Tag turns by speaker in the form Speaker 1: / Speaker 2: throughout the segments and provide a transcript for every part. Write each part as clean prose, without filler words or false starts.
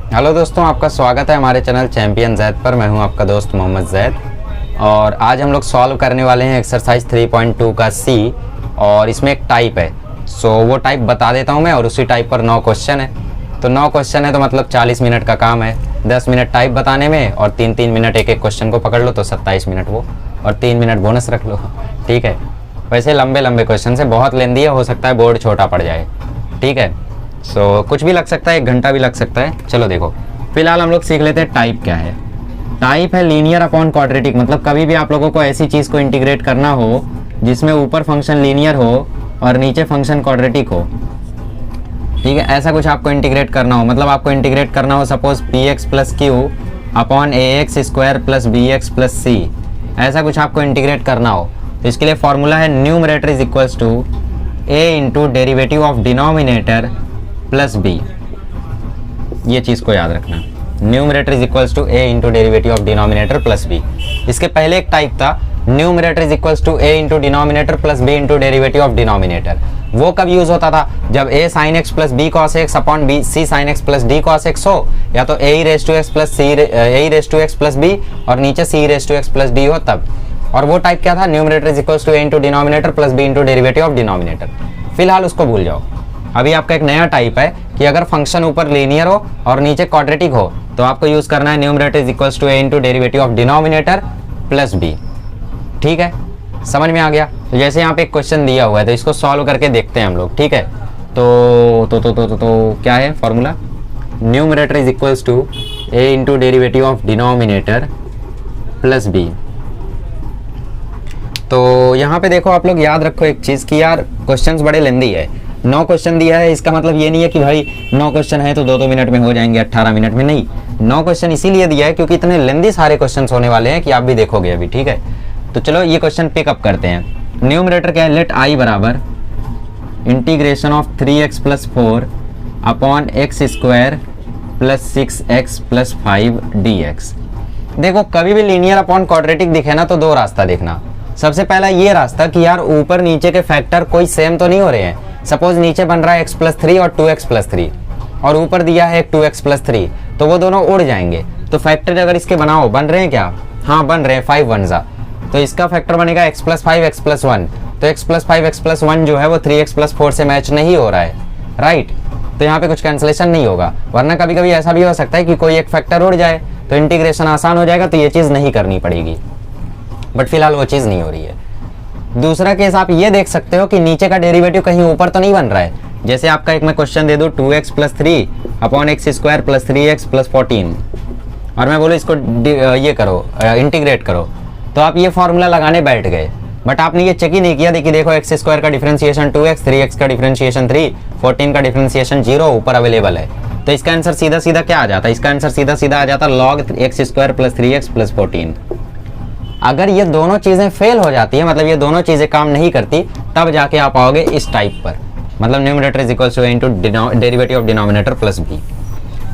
Speaker 1: Hello दोस्तों, आपका स्वागत है हमारे चैनल चैंपियन जैद पर। मैं हूं आपका दोस्त मोहम्मद जैद और आज हम लोग सॉल्व करने वाले हैं एक्सरसाइज 3.2 का सी। और इसमें एक टाइप है, सो वो टाइप बता देता हूं मैं और उसी टाइप पर 9 क्वेश्चन है। तो 9 क्वेश्चन है तो मतलब 40 मिनट का काम है। 10 मिनट टाइप बताने में और 3-3 मिनट एक एक क्वेश्चन को पकड़ लो तो 27 मिनट वो, और 3 मिनट बोनस रख लो। ठीक है, वैसे लंबे लंबे क्वेश्चन से बहुत लेंदी है, हो सकता है बोर्ड छोटा पड़ जाए। ठीक है, सो कुछ भी लग सकता है, 1 घंटा भी लग सकता है। चलो देखो, फिलहाल हम लोग सीख लेते हैं टाइप क्या है। टाइप है लीनियर अपॉन क्वाड्रेटिक। मतलब कभी भी आप लोगों को ऐसी चीज़ को इंटीग्रेट करना हो जिसमें ऊपर फंक्शन लीनियर हो और नीचे फंक्शन क्वाड्रेटिक हो। ठीक है, ऐसा कुछ आपको इंटीग्रेट करना हो, मतलब आपको इंटीग्रेट करना हो suppose P X plus Q upon A X square plus B X plus C, ऐसा कुछ आपको इंटीग्रेट करना हो तो इसके लिए फॉर्मूला है numerator is equals to A into derivative of denominator plus B. ये चीज़ को याद रखना, numerator is equals to A into derivative of denominator plus B. इसके पहले एक टाइप था numerator is equals to A into denominator plus B into derivative of denominator. वो कब यूज होता था? जब a sin x plus B cos x upon B C sin x plus D cos x हो, या तो a raise to x plus C a raise to x plus B और नीचे c raise to x plus D हो तब। और वो type क्या था? Numerator is equals to a into denominator plus B into derivative of denominator. फिलहाल उसको भूल जाओ। अभी आपका एक नया टाइप है कि अगर फंक्शन ऊपर लीनियर हो और नीचे क्वाड्रेटिक हो तो आपको यूज करना है numerator is equals to a into derivative of denominator plus B. ठीक है, समझ में आ गया? तो जैसे यहाँ पे एक क्वेश्चन दिया हुआ है तो इसको सॉल्व करके देखते हैं हम लोग। ठीक है, तो क्या है formula? Numerator is equals to a into derivative of denominator plus B. तो यहाँ पे देखो, आप लोग याद रखो एक चीज़ कि यार क्वेश्चंस बड़े लेंदी है। 9 क्वेश्चन दिया है, इसका मतलब ये नहीं है कि भाई 9 क्वेश्चन है तो 2-2 मिनट में हो जाएंगे, 18 मिनट में नहीं। 9 क्वेश्चन इसीलिए दिया है क्योंकि इतने लेंदी सारे क्वेश्चन होने वाले हैं कि आप भी देखोगे अभी। ठीक है, तो चलो ये क्वेश्चन पिकअप करते हैं। न्यूमरेटर क्या है? लेट आई बराबर integration of 3x plus 4 upon x square plus 6x plus 5 dx। देखो, कभी भी लीनियर अपॉन क्वाड्रेटिक दिखे ना तो 2 रास्ता देखना। सबसे पहला ये रास्ता कि यार ऊपर नीचे के फैक्टर कोई सेम तो नहीं हो रहे हैं। सपोज नीचे बन रहा है x प्लस 3 और 2x प्लस 3 और ऊपर दिया है 2x प्लस 3, तो वो दोनों उड़ जाएंगे। तो फैक्टर अगर इसके बनाओ, बन रहे हैं क्या? हाँ बन रहे हैं, 5 1 जा, तो इसका फैक्टर बनेगा x प्लस 5 x प्लस 1। तो x प्लस 5 x प्लस 1 जो है वो 3x प्लस 4 से मैच नहीं हो रहा है, राइट? तो यहाँ पे कुछ कैंसिलेशन नहीं होगा। वरना कभी कभी ऐसा भी हो सकता है कि कोई एक फैक्टर उड़ जाए तो इंटीग्रेशन आसान हो जाएगा, तो ये चीज़ नहीं करनी पड़ेगी। बट फिलहाल वो चीज़ नहीं हो रही है। दूसरा केस आप ये देख सकते हो कि नीचे का डेरिवेटिव कहीं ऊपर तो नहीं बन रहा है। जैसे आपका एक मैं क्वेश्चन दे दूँ 2x plus 3 upon x square plus 3x plus 14 और मैं बोलो इसको ये करो, इंटीग्रेट करो, तो आप ये फॉर्मूला लगाने बैठ गए। बट आपने ये चेक ही नहीं किया। देखिए देखो, एक्स स्क्वायर का डिफरेंशिएशन 2x, 3x का डिफरेंशिएशन 3, 14 का डिफरेंशिएशन 0 ऊपर अवेलेबल है। तो इसका आंसर सीधा सीधा क्या आ जाता है? इसका आंसर सीधा सीधा आ जाता log x square plus 3x plus 14। अगर ये दोनों चीज़ें फेल हो जाती है, मतलब ये दोनों चीज़ें काम नहीं करती, तब जाके आप आओगे इस टाइप पर, मतलब numerator is equals to a into derivative of denominator plus B.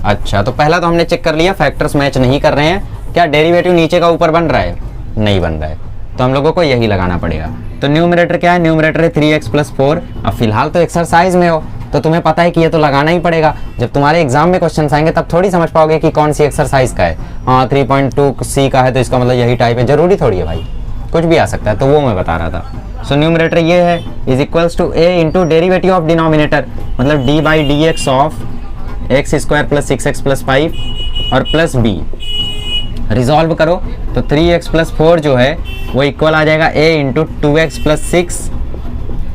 Speaker 1: अच्छा, तो पहला तो हमने चेक कर लिया फैक्टर्स मैच नहीं कर रहे हैं। क्या डेरिवेटिव नीचे का ऊपर बन रहा है? नहीं बन रहा है, तो हम लोगों को यही लगाना पड़ेगा। तो न्यूमरेटर क्या है? न्यूमरेटर है 3x प्लस 4। अब फिलहाल तो एक्सरसाइज में हो तो तुम्हें पता है कि ये तो लगाना ही पड़ेगा। जब तुम्हारे एग्जाम में क्वेश्चन आएंगे तब थोड़ी समझ पाओगे कि कौन सी एक्सरसाइज का है। हाँ 3.2 सी का है तो इसका मतलब यही टाइप है, जरूरी थोड़ी है भाई, कुछ भी आ सकता है। तो वो मैं बता रहा था। सो न्यूमरेटर ये है is equals to a into derivative of denominator, मतलब d by D x of x square plus 6x plus 5 और प्लस b। रिजॉल्व करो तो 3x प्लस 4 जो है वो इक्वल आ जाएगा a into 2x plus 6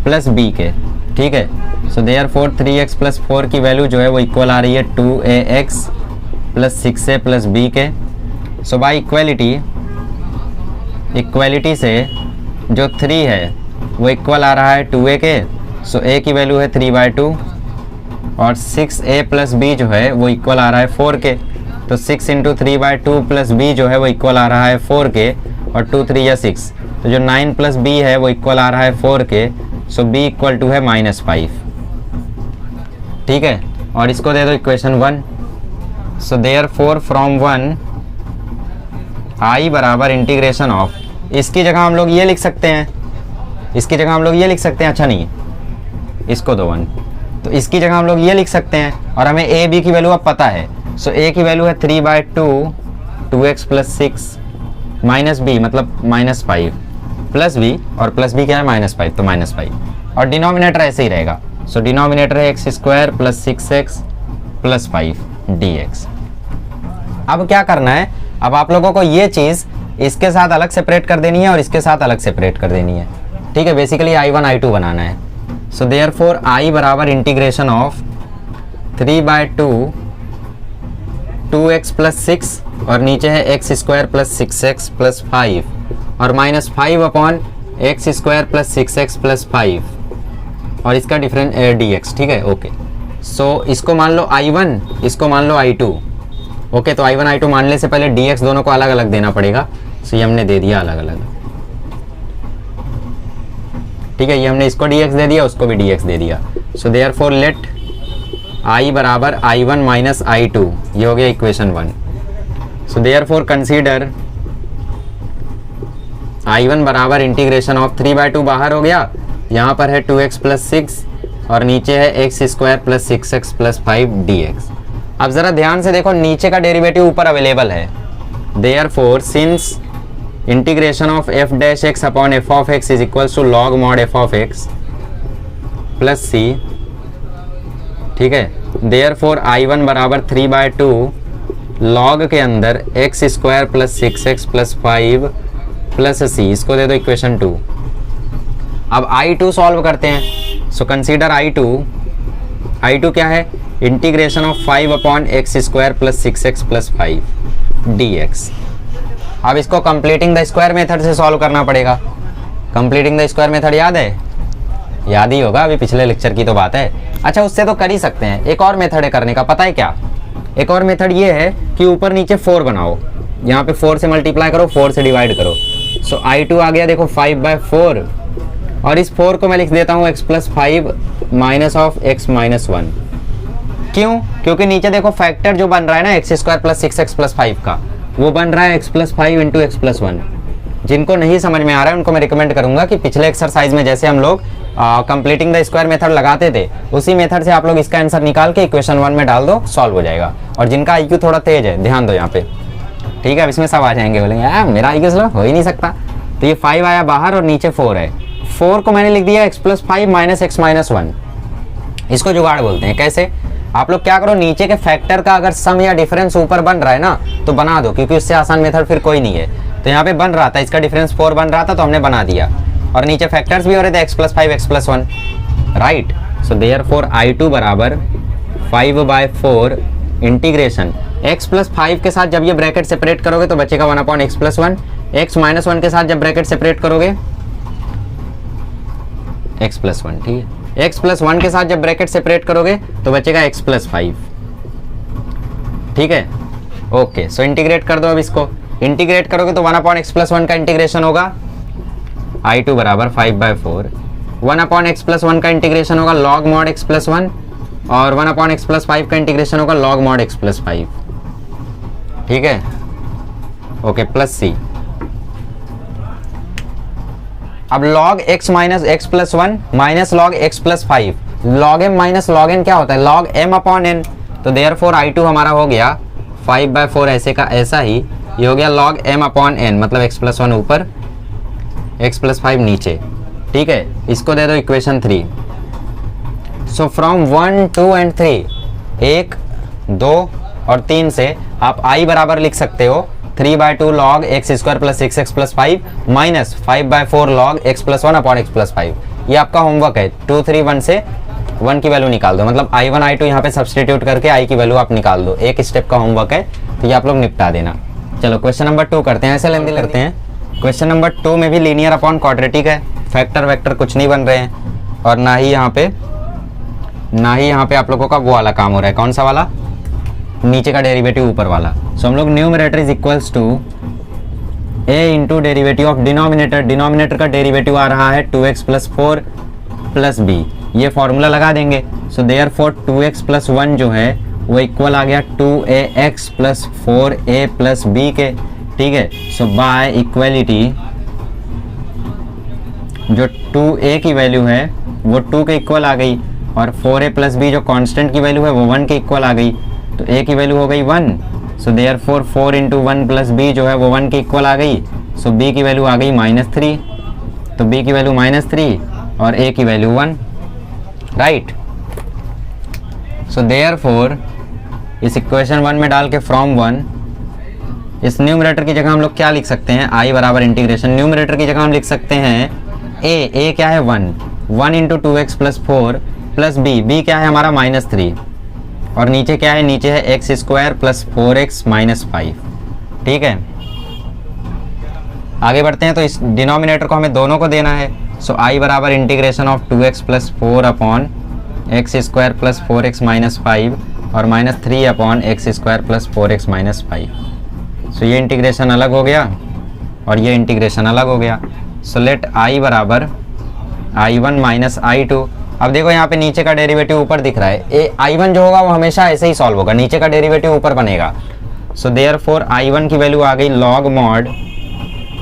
Speaker 1: plus b के। ठीक है, सो देयरफॉर 3x प्लस 4 की वैल्यू जो है वो इक्वल आ रही है 2ax plus 6a plus b के। सो बाई इक्वलिटी से जो 3 है वो इक्वल आ रहा है 2a के। सो a की वैल्यू है 3/2 और 6a प्लस b जो है वो इक्वल आ रहा है 4 के। तो 6 इंटू 3/2 प्लस b जो है वो इक्वल आ रहा है 4 के, और 2 3 या 6, तो जो 9 प्लस b है वो इक्वल आ रहा है 4 के। सो b इक्वल टू है -5। ठीक है, और इसको दे दो equation 1। So therefore from 1 i बराबर इंटीग्रेशन ऑफ, इसकी जगह हम लोग ये लिख सकते हैं, इसकी जगह हम लोग ये लिख सकते हैं। अच्छा नहीं, इसको दो 1, तो इसकी जगह हम लोग ये लिख सकते हैं। और हमें a b की वैल्यू अब पता है, सो ए की वैल्यू है 3/2 2x प्लस 6 माइनस बी मतलब -5 प्लस बी, और प्लस बी क्या है -5, तो -5, और डिनोमिनेटर ऐसे ही रहेगा। सो डिनोमिनेटर है x² plus 6x plus 5 dx। अब क्या करना है, अब आप लोगों को ये चीज़ इसके साथ अलग सेपरेट कर देनी है और इसके साथ अलग सेपरेट कर देनी है, ठीक है। बेसिकली I1 I2 बनाना है। सो देयरफॉर I बराबर इंटीग्रेशन ऑफ 3/2 2x प्लस 6 और नीचे है x² प्लस 6x प्लस 5 और -5 upon x² plus 6x plus 5 और इसका डिफरेंस dx, ठीक है। ओके, सो इसको मान लो I1, इसको मान लो I2। ओके, तो I1 I2 मानने से पहले dx दोनों को अलग अलग देना पड़ेगा। सो ये हमने दे दिया अलग अलग, ठीक है। ये हमने इसको dx दे दिया, उसको भी dx दे दिया। सो देयरफॉर लेट I बराबर I1 माइनस I2, ये हो गया equation 1। So therefore consider I1 बराबर इंटीग्रेशन ऑफ 3/2 बाहर हो गया, यहाँ पर है 2x प्लस 6 और नीचे है x² plus 6x plus 5 dx। अब ज़रा ध्यान से देखो, नीचे का डेरिवेटिव ऊपर अवेलेबल है। Therefore since integration of f dash x upon f of x is equals to log mod f of x plus c, ठीक है। देयरफॉर I1 बराबर 3/2 लॉग के अंदर x² plus 6x plus 5 plus c, इसको दे दो equation 2। अब I2 solve करते हैं। सो कंसीडर I2 क्या है, integration of 5 upon x² plus 6x plus 5 dx। अब इसको कंप्लीटिंग द स्क्वायर मेथड से सॉल्व करना पड़ेगा। कंप्लीटिंग द स्क्वायर मेथड याद है, याद ही होगा, अभी पिछले लेक्चर की तो बात है। अच्छा, उससे तो कर ही सकते हैं। एक और मेथड है करने का, पता है क्या? एक और मेथड ये है कि ऊपर नीचे 4 बनाओ, यहाँ पे 4 से मल्टीप्लाई करो, 4 से डिवाइड करो। सो I2 आ गया देखो 5/4 और इस 4 को मैं लिख देता हूँ x plus 5 minus of x minus 1। क्यों? क्योंकि नीचे देखो फैक्टर जो बन रहा है ना x² प्लस 6x प्लस 5 का, वो बन रहा है x plus 5 into x plus 1। जिनको नहीं समझ में आ रहा है उनको मैं रिकमेंड करूंगा कि पिछले एक्सरसाइज में जैसे हम लोग कंप्लीटिंग द स्क्वायर मेथड लगाते थे, उसी मेथड से आप लोग इसका आंसर निकाल के इक्वेशन 1 में डाल दो, सॉल्व हो जाएगा। और जिनका IQ थोड़ा तेज है, ध्यान दो यहाँ पे, ठीक है। अब इसमें सब आ जाएंगे, बोलेंगे यार मेरा IQ स्लो हो ही नहीं सकता। तो ये 5 आया बाहर और नीचे 4 है। 4 को मैंने लिख दिया x plus 5 minus x minus 1। इसको जुगाड़ बोलते हैं। कैसे? आप लोग क्या करो, नीचे के फैक्टर का अगर सम या डिफरेंस ऊपर बन रहा है ना, तो बना दो, क्योंकि उससे आसान मेथड फिर कोई नहीं है। तो यहाँ पे बन रहा था, इसका डिफरेंस 4 बन रहा था, तो हमने बना दिया, और नीचे फैक्टर्स भी हो रहे थे x plus 5 x plus 1, right. So therefore I2 बराबर 5/4 इंटीग्रेशन x प्लस 5 के साथ जब ये ब्रैकेट सेपरेट करोगे तो बचेगा 1/x प्लस 1, x माइनस 1 के साथ जब ब्रैकेट सेपरेट करोगे x प्लस 1, ठीक है। x प्लस 1 के साथ जब ब्रैकेट सेपरेट करोगे तो बचेगा x प्लस 5, ठीक है। ओके, सो इंटीग्रेट कर दो। अब इसको इंटीग्रेट करोगे तो 1/x प्लस 1 का इंटीग्रेशन होगा I2 बराबर 5/4, 1/x प्लस 1 का इंटीग्रेशन होगा log mod x प्लस 1 और 1/x प्लस 5 का इंटीग्रेशन होगा log mod x प्लस 5, ठीक है। Okay, plus c। अब log x minus x plus 1 minus log x plus 5, log m minus log n क्या होता है? log m upon n। तो देयरफॉर I2 हमारा हो गया 5/4 ऐसे का ऐसा ही, ये हो गया log m अपॉन n, मतलब x प्लस 1 ऊपर x प्लस 5 नीचे, ठीक है। इसको दे दो इक्वेशन 3। सो फ्रॉम 1, 2 एंड 3, 1, 2 और 3 से आप I बराबर लिख सकते हो 3/2 log x² plus 6x plus 5 minus 5/4 log x plus 1 upon x plus 5। ये आपका होमवर्क है। 2, 3, 1 से 1 की वैल्यू निकाल दो, मतलब I1 I2 यहाँ पे सब्सटीट्यूट करके I की वैल्यू आप निकाल दो। एक स्टेप का होमवर्क है, तो ये आप लोग निपटा देना। चलो क्वेश्चन नंबर 2 करते हैं, ऐसे लेंदी करते हैं। क्वेश्चन नंबर 2 में भी लीनियर अपॉन क्वाड्रेटिक है, फैक्टर वेक्टर कुछ नहीं बन रहे हैं, और ना ही यहाँ पे आप लोगों का वो वाला काम हो रहा है। कौन सा वाला? नीचे का डेरिवेटिव ऊपर वाला। सो हम लोग numerator is equals to a into derivative of denominator. Denominator का डेरिवेटिव आ रहा है 2x प्लस 4 प्लस b, ये फॉर्मूला लगा देंगे। सो देयरफॉर 2x प्लस 1 जो है वो इक्वल आ गया 2ax plus 4a plus b के, ठीक है। सो बाय इक्वलिटी जो 2a की वैल्यू है वो 2 के इक्वल आ गई, और 4a प्लस b जो कांस्टेंट की वैल्यू है वो 1 के इक्वल आ गई। तो a की वैल्यू हो गई 1, so therefore 4 into 1 plus b जो है वो 1 के इक्वल आ गई, सो b की वैल्यू आ गई -3, तो b की वैल्यू -3 और a की वैल्यू 1, राइट। सो देयरफॉर इस इक्वेशन 1 में डाल के फ्रॉम 1, इस न्यूमरेटर की जगह हम लोग क्या लिख सकते हैं, i बराबर इंटीग्रेशन, न्यूमरेटर की जगह हम लिख सकते हैं a क्या है 1 into 2x plus 4 plus b क्या है हमारा -3, और नीचे क्या है, नीचे है x square plus 4x minus 5, ठीक है। आगे बढ़ते हैं, तो इस डिनोमिनेटर को हमें दोनों को देना है, सो i बराबर integration of 2x plus 4 upon x square plus 4x minus 5 और -3 upon x square plus 4x minus 5। सो ये इंटीग्रेशन अलग हो गया और ये इंटीग्रेशन अलग हो गया। सो लेट i बराबर i1 माइनस i2। अब देखो यहाँ पे नीचे का डेरिवेटिव ऊपर दिख रहा है, i1 जो होगा वो हमेशा ऐसे ही सॉल्व होगा, नीचे का डेरिवेटिव ऊपर बनेगा। सो देयरफॉर i1 की वैल्यू आ गई log mod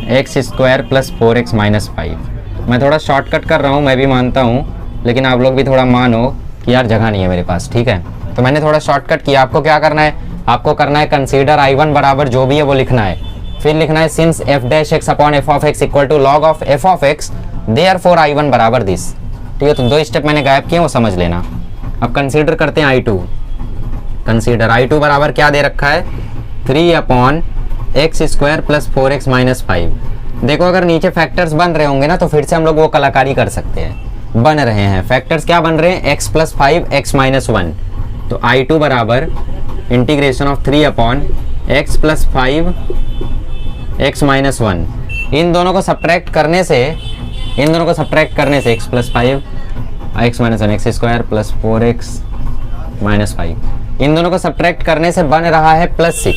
Speaker 1: x square plus 4x minus 5। मैं थोड़ा शॉर्टकट कर रहा हूँ, मैं भी मानता हूँ, लेकिन आप लोग भी थोड़ा मानो कि यार जगह नहीं है मेरे पास, ठीक है। तो मैंने थोड़ा शॉर्टकट किया। आपको क्या करना है, आपको करना है कंसीडर i1 बराबर जो भी है वो लिखना है, फिर लिखना है since f dash x upon f of x equal to log of f of x therefore i1 बराबर दिस, ठीक है। तो 2 स्टेप मैंने गायब किए, वो समझ लेना। अब कंसीडर करते हैं i2। कंसीडर i2 बराबर क्या दे रखा है, 3 upon x square plus 4x minus 5। देखो अगर नीचे फैक्टर्स बन रहे होंगे ना तो फिर से हम लोग वो कलाकारी कर सकते हैं। बन रहे हैं फैक्टर्स, क्या बन रहे हैं, x प्लस 5 x माइनस 1। तो i2 बराबर integration of 3 upon x plus 5 x minus 1। इन दोनों को सब्ट्रैक्ट करने से x plus 5 x minus 1 x square plus 4x minus 5, इन दोनों को सब्ट्रैक्ट करने से बन रहा है +6।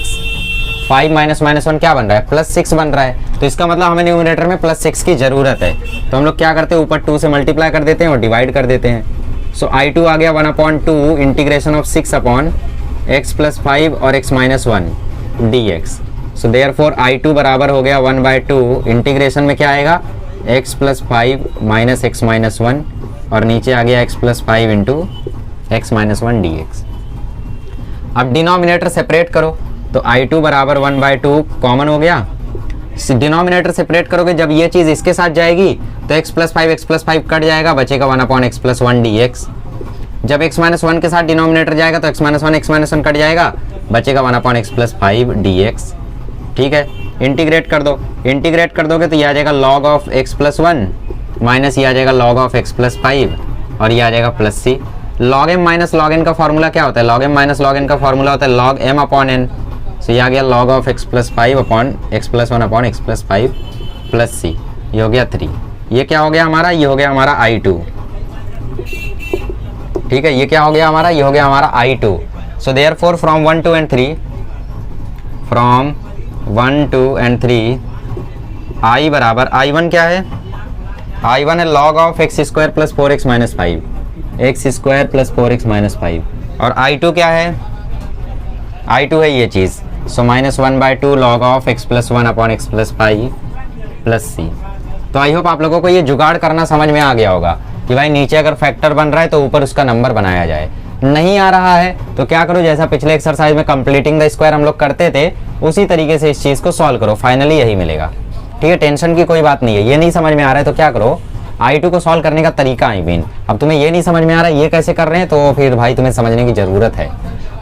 Speaker 1: 5 माइनस -1 क्या बन रहा है, +6 बन रहा है। तो इसका मतलब हमें न्यूमरेटर में +6 की ज़रूरत है। तो हम लोग क्या करते हैं, ऊपर 2 से मल्टीप्लाई कर देते हैं और डिवाइड कर देते हैं। सो i2 आ गया 1/2 integration of 6 upon x plus 5 और x minus 1 dx। So therefore i2 बराबर हो गया 1/2 इंटीग्रेशन में क्या आएगा, x plus 5 minus x minus 1 और नीचे आ गया x plus 5 into x minus 1 dx। अब डिनोमिनेटर सेपरेट करो, तो i2 बराबर 1/2 कॉमन हो गया। डिनोमिनेटर सेपरेट करोगे जब ये चीज़ इसके साथ जाएगी तो x प्लस 5 कट जाएगा, बचेगा 1/x प्लस 1 dx। जब x माइनस 1 के साथ डिनोमिनेटर जाएगा तो x माइनस 1 कट जाएगा, बचेगा 1/x प्लस 5 dx, ठीक है। इंटीग्रेट कर दो, इंटीग्रेट कर दोगे तो ये आ जाएगा log of x plus 1 minus ये आ जाएगा log ऑफ x प्लस 5 और ये आ जाएगा plus c। log m minus log n का फॉर्मूला क्या होता है, log m minus log n का फॉर्मूला होता है log m अपॉन n। सो ये आ गया log of x plus 5 upon x plus 1 upon x plus 5 plus c, ये हो गया 3। ये क्या हो गया हमारा, ये हो गया हमारा i2, ठीक है। ये क्या हो गया हमारा, ये हो गया हमारा i2। So therefore from 1 2 and 3, from 1 2 and 3 i बराबर i1 क्या है, i1 है log of x square plus 4x minus 5, x square plus 4x minus 5। और i2 क्या है, i2 है ये चीज़, सो -1/2 log of x plus 1 upon x plus 5 plus c। तो आई होप आप लोगों को ये जुगाड़ करना समझ में आ गया होगा कि भाई नीचे अगर फैक्टर बन रहा है तो ऊपर उसका नंबर बनाया जाए। नहीं आ रहा है तो क्या करो, जैसा पिछले एक्सरसाइज में कंप्लीटिंग द स्क्वायर हम लोग करते थे उसी तरीके से इस चीज़ को सॉल्व करो, फाइनली यही मिलेगा, ठीक है। टेंशन की कोई बात नहीं है। ये नहीं समझ में आ रहा है तो क्या करो, i2 को सॉल्व करने का तरीका, आई मीन अब तुम्हें ये नहीं समझ में आ रहा है ये कैसे कर रहे हैं, तो फिर भाई तुम्हें समझने की ज़रूरत है।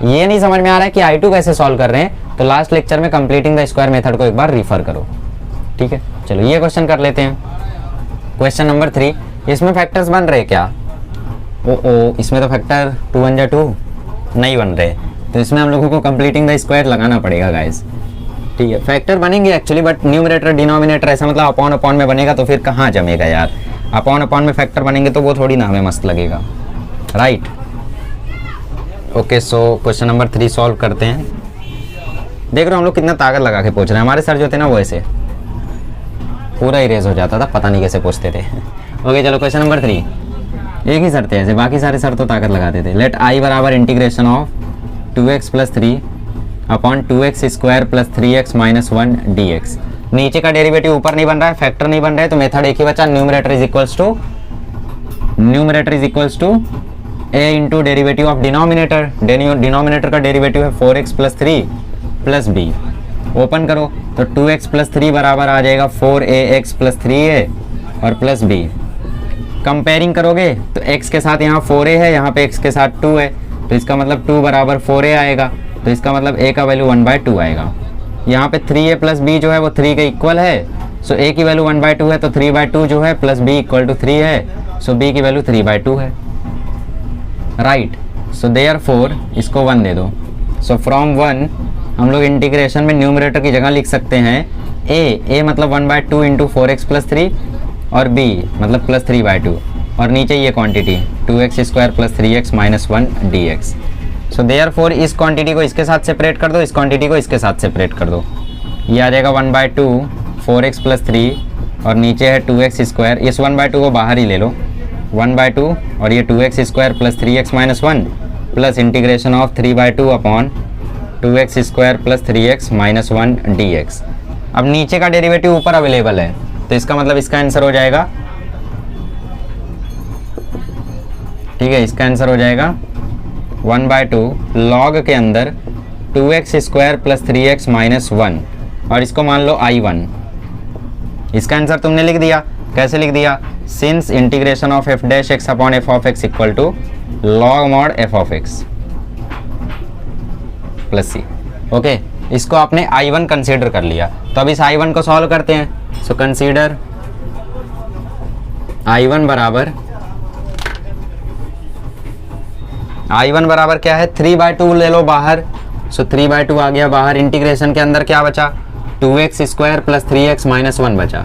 Speaker 1: ये नहीं समझ में आ रहा है कि i2 कैसे सॉल्व कर रहे हैं, तो लास्ट लेक्चर में कंप्लीटिंग द स्क्वायर मेथड को एक बार रिफर करो, ठीक है। चलो ये क्वेश्चन कर लेते हैं, क्वेश्चन नंबर 3। इसमें फैक्टर्स बन रहे क्या, इसमें तो फैक्टर 2 1 जा 2 नहीं बन रहे, तो इसमें हम लोगों को कंप्लीटिंग द स्क्वायर लगाना पड़ेगा गाइस, ठीक है। फैक्टर बनेंगे एक्चुअली, बट न्यूमरेटर डिनोमिनेटर ऐसा मतलब अपॉन अपॉन में बनेगा तो फिर कहाँ जमेगा यार, अपॉन अपॉन में फैक्टर बनेंगे तो वो थोड़ी ना हमें मस्त लगेगा, right. Okay, so question number 3 solve करते हैं। देख रहे हो हम लोग कितना ताकत लगा के पूछ रहे हैं, हमारे सर जो थे ना वो ऐसे पूरा इरेज हो जाता था, पता नहीं कैसे पूछते थे। ओके चलो क्वेश्चन नंबर 3, एक ही सर थे ऐसे, बाकी सारे सर तो ताकत लगाते थे। लेट i बराबर integration of 2x plus 3 upon 2x square plus 3x minus 1 dx। नीचे का डेरिवेटिव ऊपर नहीं बन रहा है, फैक्टर नहीं बन रहा है, तो मेथड एक ही बचा, numerator is equals to A into derivative of denominator, denominator का डेरिवेटिव है 4x plus 3 plus B. Open करो तो 2x प्लस 3 बराबर आ जाएगा 4ax प्लस 3a और प्लस बी। कंपेयरिंग करोगे तो x के साथ यहाँ 4a है, यहाँ पे x के साथ 2 है, तो इसका मतलब 2 बराबर 4a आएगा, तो इसका मतलब a का वैल्यू 1/2 आएगा। यहाँ पे 3a प्लस b जो है वो 3 के इक्वल है, सो a की वैल्यू 1/2 है, तो 3/2 जो है प्लस b इक्वल टू 3 है, सो b की वैल्यू 3/2 है, राइट। सो देयरफॉर इसको 1 दे दो। सो फ्रॉम 1 हम लोग इंटीग्रेशन में न्यूमरेटर की जगह लिख सकते हैं a मतलब 1/2 इंटू 4x प्लस 3 और b मतलब प्लस 3/2 और नीचे ये quantity 2x square plus 3x minus 1 dx। So therefore इस क्वांटिटी को इसके साथ सेपरेट कर दो, इस क्वांटिटी को इसके साथ सेपरेट कर दो, ये आ जाएगा 1/2 4x प्लस 3 और नीचे है 2x स्क्वायर, इस 1/2 को बाहर ही ले लो, 1/2 और ये 2x square plus 3x minus 1 plus integration of 3/2 upon 2x square plus 3x minus 1 dx। अब नीचे का डेरिवेटिव ऊपर अवेलेबल है, तो इसका मतलब इसका आंसर हो जाएगा, ठीक है, इसका आंसर हो जाएगा 1/2 लॉग के अंदर 2x square plus 3x minus 1 और इसको मान लो I1। इसका आंसर तुमने लिख दिया, कैसे लिख दिया, since integration of f dash x upon f of x equal to log mod f of x plus c। Okay, इसको आपने I1 कंसीडर कर लिया, तो अब इस I1 को सॉल्व करते हैं। सो कंसीडर I1 बराबर क्या है, 3/2 ले लो बाहर, सो 3/2 आ गया बाहर। इंटीग्रेशन के अंदर क्या बचा, 2x square plus 3x minus 1 बचा,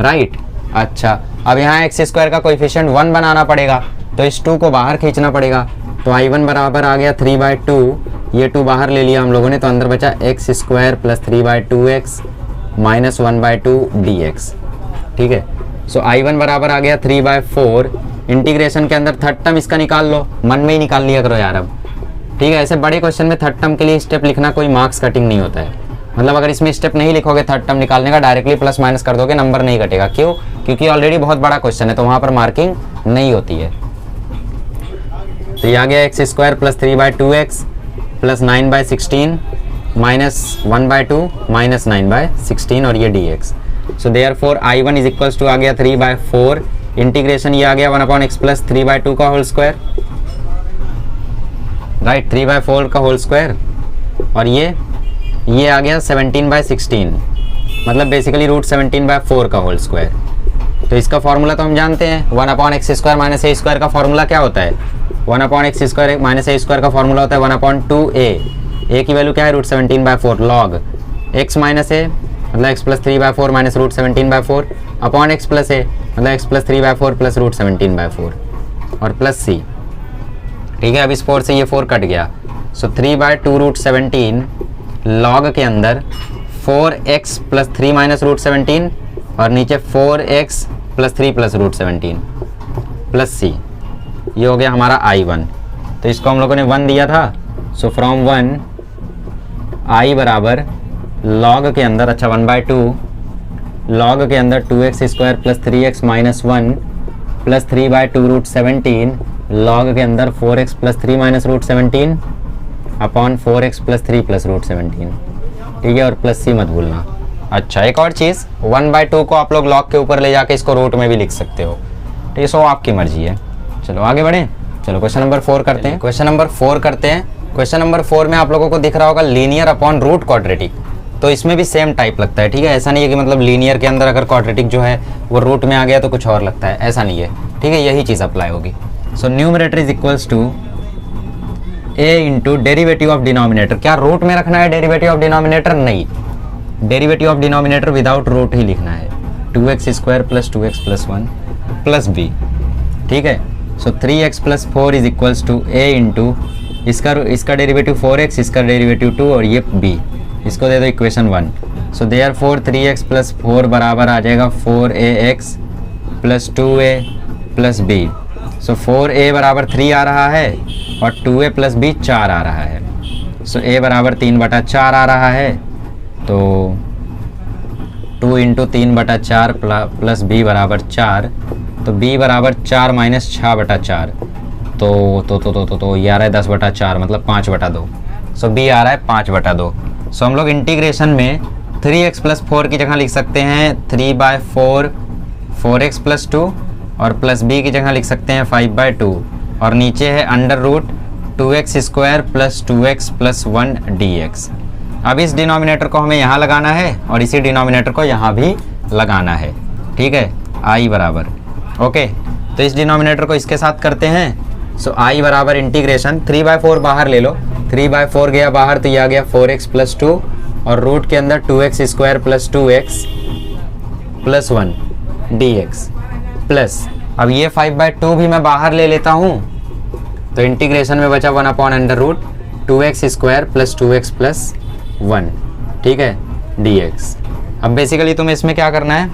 Speaker 1: राइट। अच्छा, अब यहाँ एक्स स्क्वायर का कोएफिशिएंट 1 बनाना पड़ेगा, तो इस 2 को बाहर खींचना पड़ेगा, तो I1 बराबर आ गया 3/2, ये 2 बाहर ले लिया हम लोगों ने, तो अंदर बचा x square plus 3/2x minus 1/2 dx, ठीक है। सो I1 बराबर आ गया 3/4, इंटीग्रेशन के अंदर थर्ड टर्म इसका निकाल लो, मन में ही निकाल लिया करो यार अब, ठीक है। ऐसे बड़े क्वेश्चन में थर्ड टर्म के लिए स्टेप लिखना कोई मार्क्स कटिंग नहीं होता है, मतलब अगर इसमें स्टेप नहीं लिखोगे थर्ड टर्म निकालने का, डायरेक्टली प्लस माइनस कर दोगे, नंबर नहीं कटेगा। क्यों, क्योंकि ऑलरेडी बहुत बड़ा क्वेश्चन है, तो वहाँ पर मार्किंग नहीं होती है। तो ये आ गया x square plus 3/2x plus 9/16 minus 1/2 minus 9/16 और ये dx। So therefore I1 is equals to आ गया 3/4, इंटीग्रेशन ये आ गया 1/x प्लस 3/2 का होल स्क्वायर, राइट, 3/4 का होल स्क्वायर, और ये आ गया 17/16, मतलब बेसिकली रूट 17/4 का होल स्क्वायर। तो इसका फॉर्मूला तो हम जानते हैं, 1/x square minus a square का फॉर्मूला क्या होता है, 1/x square minus a square का फॉर्मूला होता है 1/2a की वैल्यू क्या है, root 17/4 log x minus a मतलब x plus 3/4 minus root 17/4 upon x plus a मतलब x प्लस 3/4 प्लस रूट 17/4 और प्लस c, ठीक है। अब इस 4 से ये 4 कट गया, सो 3/2 रूट 17 लॉग के अंदर 4x प्लस 3 माइनस रूट 17 और नीचे 4x plus 3 plus root 17 plus c, ये हो गया हमारा I1। तो इसको हम लोगों ने 1 दिया था, सो फ्रॉम 1 I बराबर लॉग के अंदर, अच्छा 1/2 लॉग के अंदर 2x square plus 3x minus 1 plus 3/2 root 17 log के अंदर 4x plus 3 minus root 17 upon 4x plus 3 plus root 17, ठीक है, और प्लस c मत भूलना। अच्छा, एक और चीज़, 1/2 को आप लोग लॉग के ऊपर ले जाके इसको रूट में भी लिख सकते हो, ठीक है, सो आपकी मर्जी है। चलो आगे बढ़ें, चलो क्वेश्चन नंबर 4 करते हैं। क्वेश्चन नंबर 4 करते हैं। क्वेश्चन नंबर 4 में आप लोगों को दिख रहा होगा लीनियर अपॉन रूट क्वाड्रेटिक, तो इसमें भी सेम टाइप लगता है, ठीक है। ऐसा नहीं है कि मतलब लीनियर के अंदर अगर क्वाड्रेटिक जो है वो रूट में आ गया तो कुछ और लगता है, ऐसा नहीं है, ठीक है, यही चीज़ अप्लाई होगी। So numerator is equals to a into derivative of denominator. क्या रूट में रखना है डेरिवेटिव ऑफ डिनोमिनेटर? नहीं, derivative of denominator without root ही लिखना है, 2x square plus 2x plus 1 plus b, ठीक है। So 3x plus 4 is equals to a into इसका डेरिवेटिव 4x, इसका डेरिवेटिव 2 और ये b, इसको दे दो equation 1। So therefore 3x plus 4 बराबर आ जाएगा 4ax plus 2a plus b। सो 4a बराबर 3 आ रहा है और 2a प्लस b 4 आ रहा है, सो a बराबर 3/4 आ रहा है, तो 2 इंटू 3/4 प्लस b बराबर 4, तो b बराबर 4 माइनस 6/4, तो ये आ रहा है 10/4 मतलब 5/2। सो बी आ रहा है 5/2। सो हम लोग इंटीग्रेशन में 3x + 4 की जगह लिख सकते हैं 3/4 4x + 2 और प्लस b की जगह लिख सकते हैं 5/2 और नीचे है √2x² + 2x + 1 dx। अब इस डिनोमिनेटर को हमें यहाँ लगाना है और इसी डिनोमिनेटर को यहाँ भी लगाना है, ठीक है, i बराबर। ओके, तो इस डिनोमिनेटर को इसके साथ करते हैं। सो i बराबर इंटीग्रेशन 3/4 बाहर ले लो, 3/4 गया बाहर तो ये आ गया 4x + 2 और रूट के अंदर 2x² + 2x + 1 dx प्लस अब ये 5/2 भी मैं बाहर ले लेता हूँ तो इंटीग्रेशन में बचा 1/√2x² + 2x + 1, ठीक है, dx। अब बेसिकली तुम्हें इसमें क्या करना है,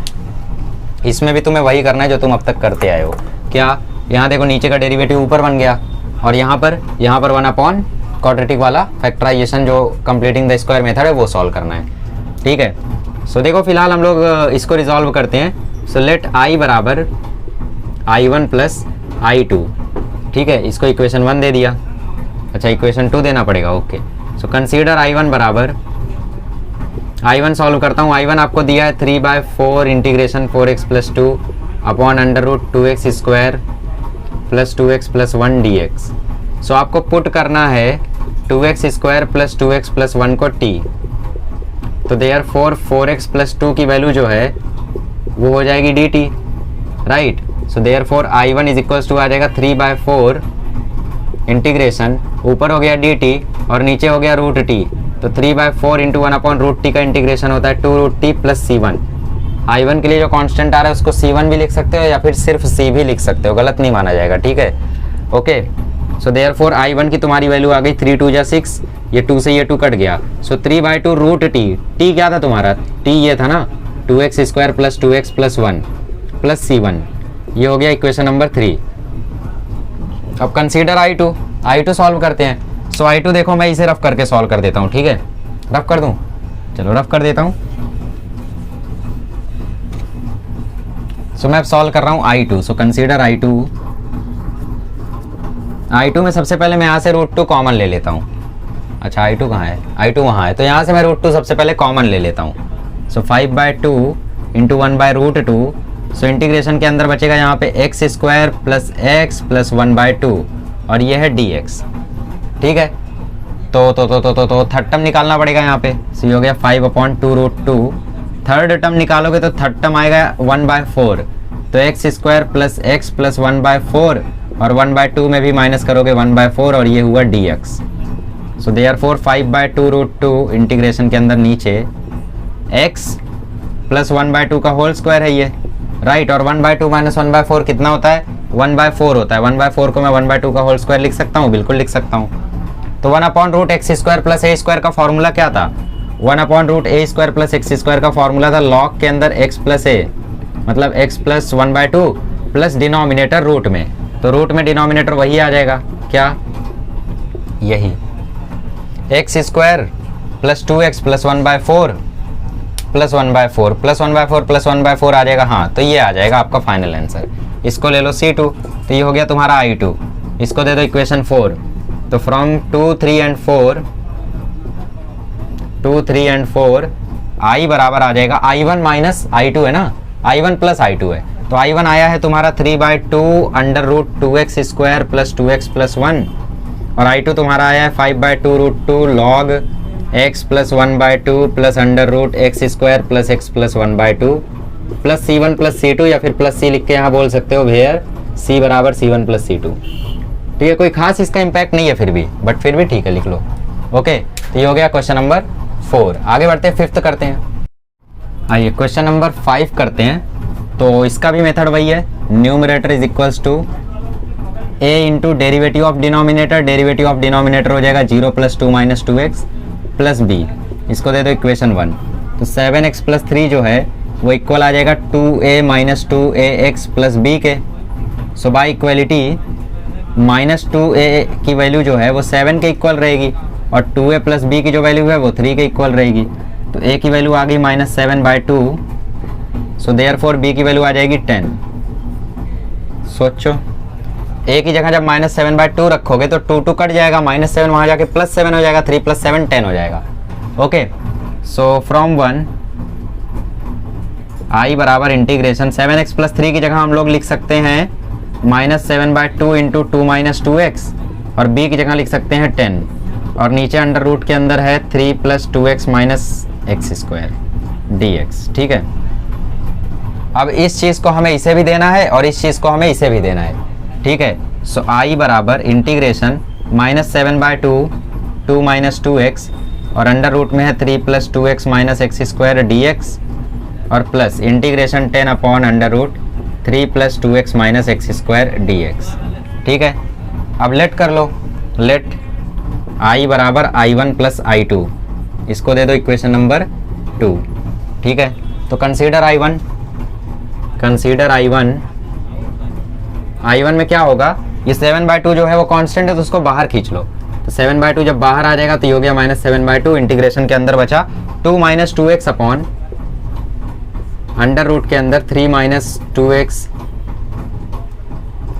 Speaker 1: इसमें भी तुम्हें वही करना है जो तुम अब तक करते आए हो। क्या, यहाँ देखो नीचे का डेरिवेटिव ऊपर बन गया और यहाँ पर 1/ क्वाड्रेटिक वाला फैक्टराइजेशन जो कंप्लीटिंग द स्क्वायर मेथड है वो सॉल्व करना है, ठीक है। सो देखो फिलहाल हम लोग इसको रिजॉल्व करते हैं। सो लेट i बराबर i1 + i2, ठीक है, इसको इक्वेशन 1 दे दिया। अच्छा, इक्वेशन 2 देना पड़ेगा, ओके। सो कंसीडर i1 बराबर, i1 सॉल्व करता हूँ। i1 आपको दिया है 3/4 integration 4x + 2 upon √2x² + 2x + 1 dx। सो आपको पुट करना है 2x² + 2x + 1 को t, तो देयरफॉर 4x + 2 की वैल्यू जो है वो हो जाएगी dt, राइट। सो देयरफॉर i1 = आ जाएगा 3/4 इंटीग्रेशन, ऊपर हो गया dt और नीचे हो गया √t, तो 3/4 × 1/√t का इंटीग्रेशन होता है 2√t + c1। i1 के लिए जो कांस्टेंट आ रहा है उसको c1 भी लिख सकते हो या फिर सिर्फ c भी लिख सकते हो, गलत नहीं माना जाएगा, ठीक है, ओके। सो देयरफॉर i1 की तुम्हारी वैल्यू आ गई 3 × 2 = 6, ये 2 से ये 2 कट गया। सो 3/2 √t, t क्या था तुम्हारा, t ये था ना 2x² + 2x + 1 + c1, ये हो गया इक्वेशन नंबर 3। अब कंसीडर i2 सॉल्व करते हैं। सो i2 देखो मैं इसे रफ करके सॉल्व कर देता हूँ, ठीक है, रफ कर दूँ, चलो रफ कर देता हूँ। सो मैं अब सॉल्व कर रहा हूँ i2। सो कंसीडर i2 में सबसे पहले मैं यहाँ से √2 कॉमन ले लेता हूँ। अच्छा, i2 कहाँ है, i2 वहाँ है, तो यहाँ से मैं √2 सबसे पहले कॉमन ले लेता हूँ। सो 5/2 × 1/√2, सो इंटीग्रेशन के अंदर बचेगा यहाँ पे x² + x + 1/2 और ये है dx, ठीक है। तो थर्ड टर्म निकालना पड़ेगा यहाँ पे। सो ये हो गया 5/2√2, थर्ड टर्म निकालोगे तो थर्ड टर्म आएगा 1/4, तो x² + x + 1/4 और 1/2 में भी माइनस करोगे 1/4 और ये हुआ dx। सो देयरफॉर 5/2√2 इंटीग्रेशन के अंदर नीचे x + 1/2 का होल स्क्वायर है ये, राइट, और 1/2 - 1/4 कितना होता है, 1/4 होता है। 1/4 को मैं 1/2 का होल स्क्वायर लिख सकता हूँ, बिल्कुल लिख सकता हूँ। तो 1/√x² + a² का फॉर्मूला क्या था, 1/√a² + x² का फॉर्मूला था लॉग के अंदर x + a, मतलब x + 1/2 प्लस डिनोमिनेटर रूट में, तो रूट में डिनोमिनेटर वही आ जाएगा, क्या, यही x² + 2x + 1/4 + 1/4 + 1/4 + 1/4 आ जाएगा। हाँ, तो ये आ जाएगा आपका फाइनल आंसर। इसको ले लो c2, तो ये हो गया तुम्हारा i2। इसको दे दो इक्वेशन 4, तो फ्रॉम 2, 3 एंड 4 i बराबर आ जाएगा i1 - i2 है ना, i1 + i2 है, तो i1 आया है तुम्हारा 3/2 √2x² + 2x + 1 और i2 तुम्हारा आया है 5/2√2 log x + 1/2 + √x² + x + 1/2 plus c1 + c2 या फिर प्लस c लिख के यहाँ बोल सकते हो वेयर c बराबर c1 + c2, ठीक है। कोई खास इसका इम्पैक्ट नहीं है फिर भी, बट फिर भी ठीक है, लिख लो, ओके। तो ये हो गया क्वेश्चन नंबर 4। आगे बढ़ते हैं, 5th करते हैं। आइए क्वेश्चन नंबर 5 करते हैं। तो इसका भी मेथड वही है, numerator is equals to a into derivative of denominator, derivative of denominator हो जाएगा 0 + 2 - 2x + b, इसको दे दो इक्वेशन 1। तो 7x + 3 जो है वो इक्वल आ जाएगा 2a - 2ax + b के। सो बाय इक्वलिटी -2a की वैल्यू जो है वो 7 के इक्वल रहेगी और 2a + b की जो वैल्यू है वो 3 के इक्वल रहेगी। तो a की वैल्यू आ गई -7/2, सो देयरफॉर b की वैल्यू आ जाएगी 10। सोचो, ए की जगह जब -7/2 रखोगे तो 2 कट जाएगा, -7 वहाँ जाके +7 हो जाएगा, 3 + 7 10 हो जाएगा। ओके, सो फ्रॉम 1 आई बराबर इंटीग्रेशन 7x + 3 की जगह हम लोग लिख सकते हैं -7/2 × 2 - 2x, और b की जगह लिख सकते हैं 10, और नीचे अंडर रूट के अंदर है 3 + 2x - x² dx। ठीक है, अब इस चीज़ को हमें इसे भी देना है और इस चीज़ को हमें इसे भी देना है। ठीक है, सो आई बराबर इंटीग्रेशन -7/2 2 - 2x, और अंडर रूट में है 3 + 2x - x² dx, और plus integration 10/√3 + 2x - x² dx। ठीक है, अब लेट कर लो, लेट i बराबर i1 + i2, इसको दे दो इक्वेशन नंबर 2। ठीक है, तो कंसीडर i1, i1 में क्या होगा, ये 7/2 जो है वो कांस्टेंट है तो उसको बाहर खींच लो, तो 7/2 जब बाहर आ जाएगा तो ये हो गया -7/2, इंटीग्रेशन के अंदर बचा 2 - 2x अपॉन अंडर रूट के अंदर 3 - 2x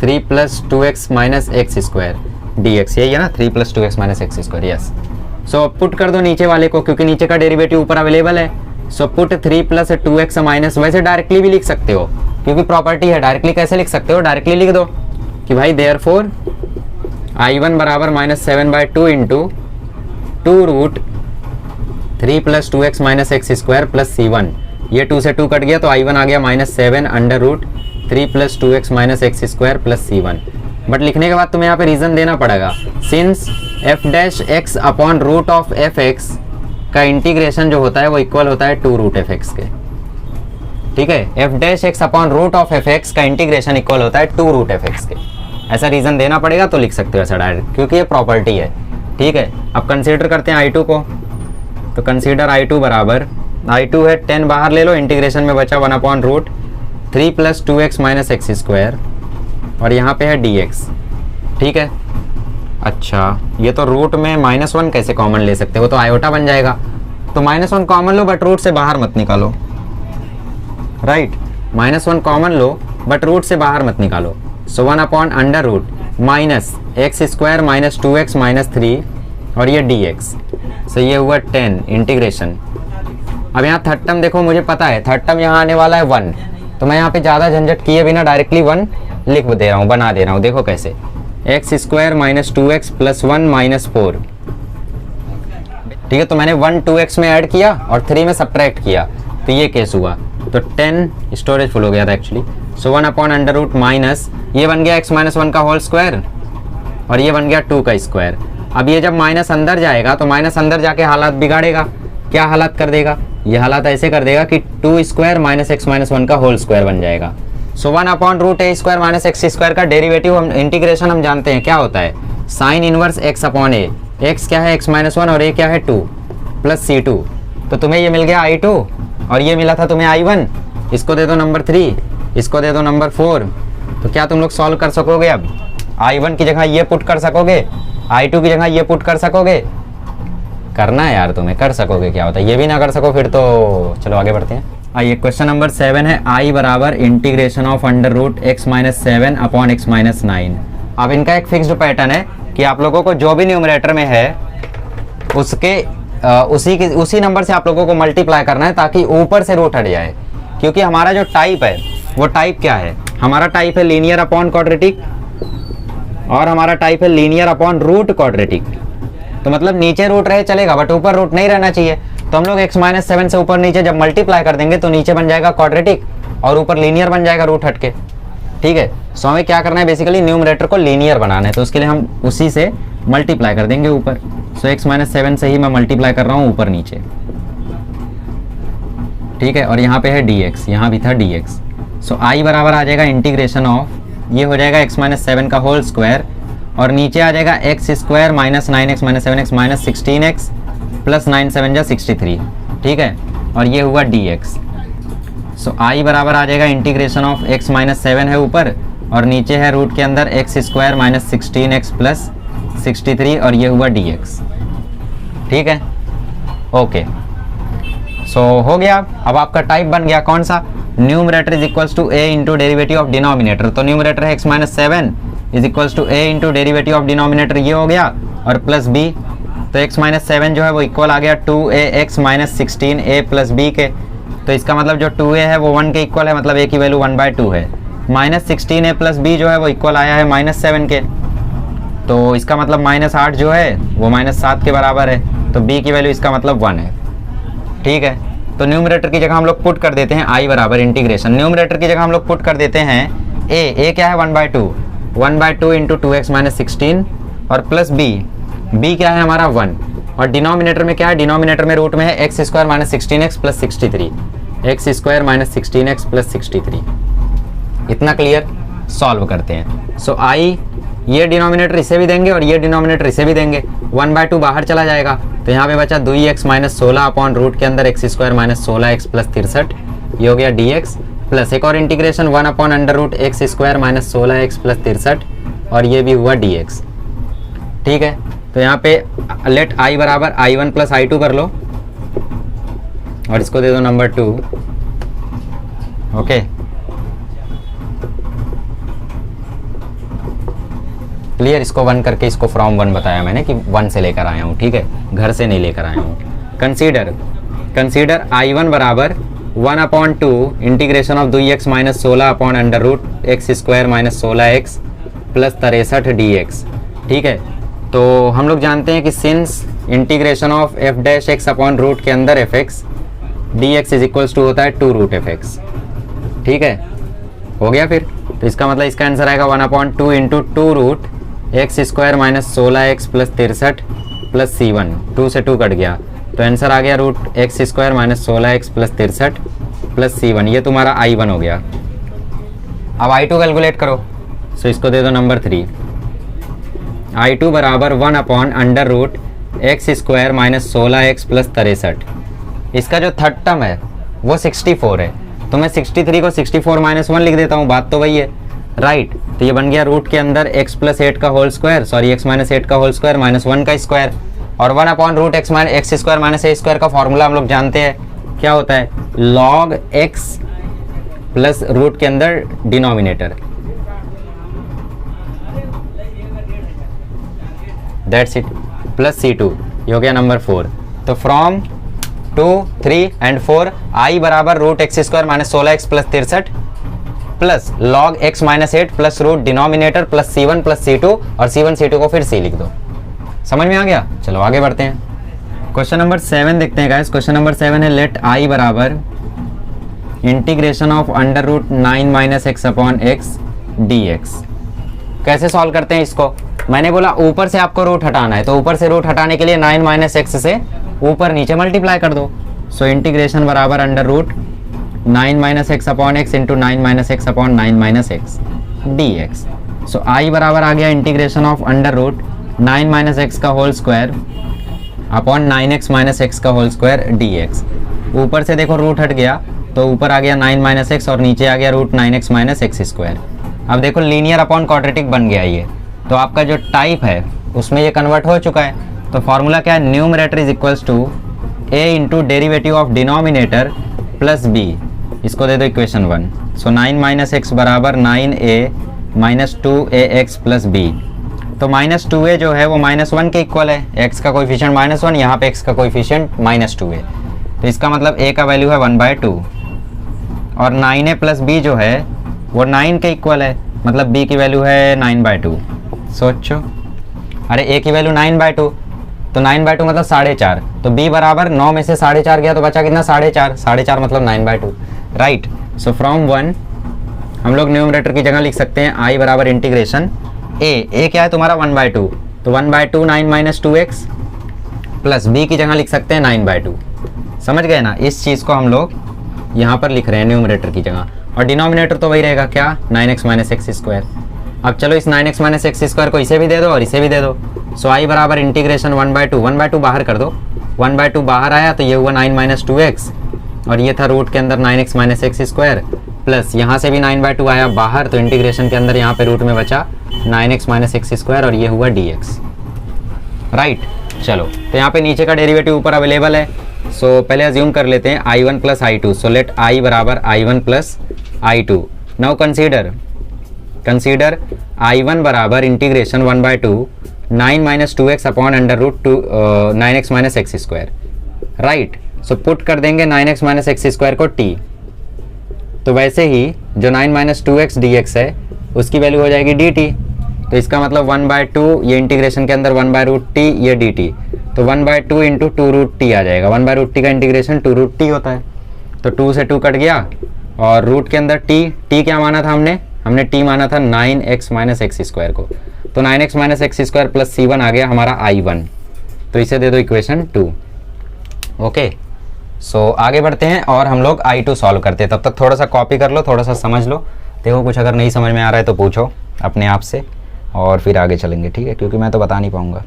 Speaker 1: 3 + 2x - x² dx, यही है ना, 3 + 2x - x², यस। सो पुट कर दो नीचे वाले को, क्योंकि नीचे का डेरिवेटिव ऊपर अवेलेबल है। सो पुट 3 + 2x - वैसे डायरेक्टली भी लिख सकते हो क्योंकि प्रॉपर्टी है, डायरेक्टली कैसे लिख सकते हो, डायरेक्टली लिख दो कि भाई देयरफॉर i1 बराबर -7/2 × 2√3 + 2x - x² + c1, ये 2 से 2 कट गया तो i1 आ गया -7/√3 + 2x - x² + c1। बट लिखने के बाद तुम्हें यहाँ पे रीजन देना पड़ेगा, since f' upon root of fx का इंटीग्रेशन जो होता है वो इक्वल होता है 2√fx के। ठीक है, f' upon root of fx का इंटीग्रेशन इक्वल होता है 2√fx के, ऐसा रीजन देना पड़ेगा तो लिख सकते हो ऐसा डायरेक्ट, क्योंकि ये प्रॉपर्टी है। ठीक है, अब कंसीडर करते हैं i2 को, तो कंसीडर i2 बराबर, i2 है 10 बाहर ले लो, इंटीग्रेशन में बचा 1/√3 + 2x - x², और यहाँ पे है dx। ठीक है, अच्छा ये तो रूट में -1 कैसे कॉमन ले सकते हो, तो आयोटा बन जाएगा, तो -1 कॉमन लो बट रूट से बाहर मत निकालो, राइट, -1 कॉमन लो बट रूट से बाहर मत निकालो। सो 1/√- x² - 2x - 3, और ये dx, सो ये हुआ 10 इंटीग्रेशन। अब यहाँ थर्ड टर्म देखो, मुझे पता है थर्ड टर्म यहाँ आने वाला है 1, तो मैं यहाँ पे ज़्यादा झंझट किए बिना डायरेक्टली 1 लिख दे रहा हूँ, बना दे रहा हूँ। देखो कैसे, x² - 2x + 1 - 4। ठीक है, तो मैंने 1 2x में ऐड किया और 3 में सब्ट्रैक्ट किया, तो ये केस हुआ, तो 10 स्टोरेज फुल हो गया था एक्चुअली। सो 1/√- ये बन गया x - 1 का होल स्क्वायर, और ये बन गया 2 का स्क्वायर। अब ये जब माइनस अंदर जाएगा तो माइनस अंदर जाके हालात बिगाड़ेगा, क्या हालात कर देगा, ये हालात ऐसे कर देगा कि 2² - x - 1 का होल स्क्वायर बन जाएगा। सो 1/√a² - x² का डेरिवेटिव हम इंटीग्रेशन हम जानते हैं क्या होता है, sign inverse x upon a, x क्या है x - 1 और a क्या है 2 + c2, तो तुम्हें ये मिल गया i2 और ये मिला था तुम्हें i1, इसको दे दो नंबर 3, इसको दे दो नंबर 4, तो क्या तुम लोग सॉल्व कर सकोगे, अब i1 की जगह ये पुट कर सकोगे, i2 की जगह ये पुट कर सकोगे, करना है यार तुम्हें, कर सकोगे, क्या होता है, ये भी ना कर सको फिर तो चलो आगे बढ़ते हैं। आइए क्वेश्चन नंबर 7 है, i बराबर integration of √x - 7 upon x - 9। अब इनका एक फिक्स्ड पैटर्न है कि आप लोगों को जो भी न्यूमरेटर में है उसके उसी नंबर से आप लोगों को मल्टीप्लाई करना है ताकि ऊपर से रूट हट जाए, क्योंकि हमारा जो टाइप है वो टाइप क्या है, हमारा टाइप है लीनियर अपॉन क्वाड्रेटिक और हमारा टाइप है लीनियर अपॉन रूट क्वाड्रेटिक। तो मतलब नीचे रूट रहे चलेगा बट ऊपर रूट नहीं रहना चाहिए, तो हम लोग x - 7 से ऊपर नीचे जब मल्टीप्लाई कर देंगे तो नीचे बन जाएगा क्वाड्रेटिक और ऊपर लीनियर बन जाएगा रूट हट के। ठीक है, सो हमें क्या करना है, बेसिकली न्यूमरेटर को लीनियर बनाना है, तो उसके लिए हम उसी से मल्टीप्लाई कर देंगे ऊपर। सो x - 7 से ही मैं मल्टीप्लाई कर रहा हूँ ऊपर नीचे। ठीक है, और यहाँ पे है dx, यहाँ भी था dx। सो i बराबर आ जाएगा इंटीग्रेशन ऑफ, ये हो जाएगा x - 7 का होल स्क्वायर और नीचे आ जाएगा x² - 9x - 7x - 16x plus 9 7 जा 63। ठीक है, और ये हुआ dx। सो i बराबर आ जाएगा इंटीग्रेशन ऑफ x - 7 है ऊपर और नीचे है रूट के अंदर x² - 16x प्लस 63 और ये हुआ dx। ठीक है, ओके, सो हो गया। अब आपका टाइप बन गया कौन सा, numerator is equals to a into derivative of denominator. तो न्यूमरेटर है x - 7 is equals to A into derivative of denominator ये हो गया और प्लस बी, तो x माइनस 7 जो है वो इक्वल आ गया 2ax minus 16a plus B के। तो इसका मतलब जो 2a है वो 1 के इक्वल है, मतलब a की वैल्यू 1/2 है। माइनस 16a प्लस बी जो है वो इक्वल आया है -7 के, तो इसका मतलब -8 जो है वो -7 के बराबर है, तो b की वैल्यू इसका मतलब 1 है। ठीक है, तो न्यूमरेटर की जगह हम लोग पुट कर देते हैं i बराबर इंटीग्रेशन, न्यूमरेटर की जगह हम लोग पुट कर देते हैं a क्या है 1/2 इंटू 2x माइनस 16 और प्लस b क्या है हमारा 1, और डिनोमिनेटर में क्या है, डिनोमिनेटर में रूट में है x square minus 16x plus 63, x square minus 16x plus 63। इतना क्लियर, सॉल्व करते हैं। सो आई ये डिनोमिनेटर इसे भी देंगे और ये डिनोमिनेटर इसे भी देंगे, 1/2 बाहर चला जाएगा, तो यहाँ पे बचा 2x माइनस 16 अपॉन रूट के अंदर x square minus 16x plus 63, ये हो गया dx, प्लस एक और integration 1 upon under root x square minus 16x plus 63 और ये भी हुआ dx। ठीक है, तो यहाँ पे लेट i बराबर i1 प्लस i2 कर लो और इसको दे दो नंबर 2। ओके, क्लियर, इसको 1 करके इसको फ्रॉम 1 बताया मैंने कि 1 से लेकर आया हूँ। ठीक है, घर से नहीं लेकर आया हूँ। कंसीडर i1 बराबर 1/2 integration of 2x minus 16 upon under root x square minus 16x plus 63 dx। ठीक है, तो हम लोग जानते हैं कि since integration of f dash x upon root के अंदर fx dx is equals to होता है 2 रूट fx। ठीक है, हो गया फिर, तो इसका मतलब इसका आंसर आएगा 1/2 into 2 root x square minus 16x plus 63 plus c1, 2 से 2 कट गया, तो आंसर आ गया root x square minus 16x plus 63 plus c1, ये तुम्हारा i1 हो गया। अब i2 कैलकुलेट करो, सो इसको दे दो नंबर 3। i2 बराबर 1 upon under root x square minus 16x plus 63, इसका जो थर्ड टर्म है वो 64 है, तो मैं 63 को 64 माइनस 1 लिख देता हूँ, बात तो वही है, राइट। तो ये बन गया रूट के अंदर x प्लस 8 का whole square, sorry x minus 8 का होल स्क्वायर माइनस 1 का स्क्वायर, और 1 upon root x square minus ए स्क्वायर का फॉर्मूला हम लोग जानते हैं क्या होता है, लॉग x प्लस रूट के अंदर denominator, that's it, plus c2, ये हो गया नंबर 4। तो फ्रॉम 2, 3 एंड 4 i बराबर root x square minus 16x plus 63 plus log x minus 8 plus root denominator plus c1 plus c2, और c1 c2 को फिर c लिख दो। समझ में आ गया, चलो आगे बढ़ते हैं। क्वेश्चन नंबर 7 देखते हैं गाइस। क्वेश्चन नंबर 7 है लेट i बराबर integration of under root 9 minus x upon x dx। कैसे सॉल्व करते हैं इसको, मैंने बोला ऊपर से आपको रूट हटाना है, तो ऊपर से रूट हटाने के लिए 9 माइनस एक्स से ऊपर नीचे मल्टीप्लाई कर दो। सो इंटीग्रेशन बराबर under root 9 minus x upon X into 9 minus x upon 9 minus X dx। So i बराबर आ गया integration of under root 9 minus X का whole square upon 9x minus X का होल स्क्वायर dx। ऊपर से देखो root हट गया, तो ऊपर आ गया 9 माइनस एक्स और नीचे आ गया root 9x minus x square. अब देखो लीनियर अपॉन क्वाड्रेटिक बन गया ये, तो आपका जो टाइप है उसमें ये कन्वर्ट हो चुका है। तो फॉर्मूला क्या है, numerator is equals to a into derivative of denominator plus b, इसको दे दो इक्वेशन 1। सो 9 माइनस एक्स बराबर 9a minus 2ax plus b। तो माइनस 2a जो है वो -1 के इक्वल है, x का कोएफिशिएंट -1, यहाँ पे x का कोएफिशिएंट -2 है, तो इसका मतलब a का वैल्यू है 1/2, और 9a प्लस b जो है वो 9 के इक्वल है, मतलब b की वैल्यू है 9/2। सोचो, अरे a की वैल्यू 9/2, तो 9/2 मतलब 4.5, तो b बराबर 9 में से 4.5 गया तो बचा कितना 4.5 मतलब 9/2, राइट। सो फ्रॉम 1 हम लोग न्यूमरेटर की जगह लिख सकते हैं i बराबर इंटीग्रेशन a क्या है तुम्हारा 1/2, तो 1/2 9 माइनस 2x प्लस b की जगह लिख सकते हैं 9/2। समझ गए ना, इस चीज़ को हम लोग यहाँ पर लिख रहे हैं न्यूमरेटर की जगह, और डिनोमिनेटर तो वही रहेगा क्या 9x माइनस एक्स स्क्वायर। अब चलो इस 9x माइनस एक्स स्क्वायर को इसे भी दे दो और इसे भी दे दो। सो i बराबर इंटीग्रेशन 1/2 बाहर कर दो, 1/2 बाहर आया तो ये हुआ 9 माइनस 2x, और ये था रूट के अंदर 9x minus x square, plus यहाँ से भी 9/2 आया बाहर, तो इंटीग्रेशन के अंदर यहाँ पे रूट में बचा 9x माइनस एक्स स्क्वायर, और ये हुआ dx, राइट। चलो, तो यहाँ पे नीचे का डेरिवेटिव ऊपर अवेलेबल है, सो पहले अज्यूम कर लेते हैं i1 plus i2। So let i बराबर i1 plus i2। Now consider consider I1 बराबर integration 1/2 9 minus 2x upon under root 9x minus x square, right. So put कर देंगे 9x माइनस एक्स स्क्वायर को t, तो वैसे ही जो 9 minus 2x dx है उसकी वैल्यू हो जाएगी dt। तो इसका मतलब 1/2 ये इंटीग्रेशन के अंदर 1/√t ये dt, तो 1/2 इंटू 2√t आ जाएगा। 1/√t का इंटीग्रेशन 2√t होता है, तो 2 से 2 कट गया और रूट के अंदर t क्या माना था हमने t माना था 9x माइनस एक्स स्क्वायर को, तो 9x minus x square plus c1 आ गया हमारा I1, तो इसे दे दो इक्वेशन 2। ओके, सो आगे बढ़ते हैं और हम लोग I2 सॉल्व करते हैं। तब तक थोड़ा सा कॉपी कर लो, थोड़ा सा समझ लो, देखो कुछ अगर नहीं समझ में आ रहा है तो पूछो अपने आप से और फिर आगे चलेंगे, ठीक है, क्योंकि मैं तो बता नहीं पाऊँगा।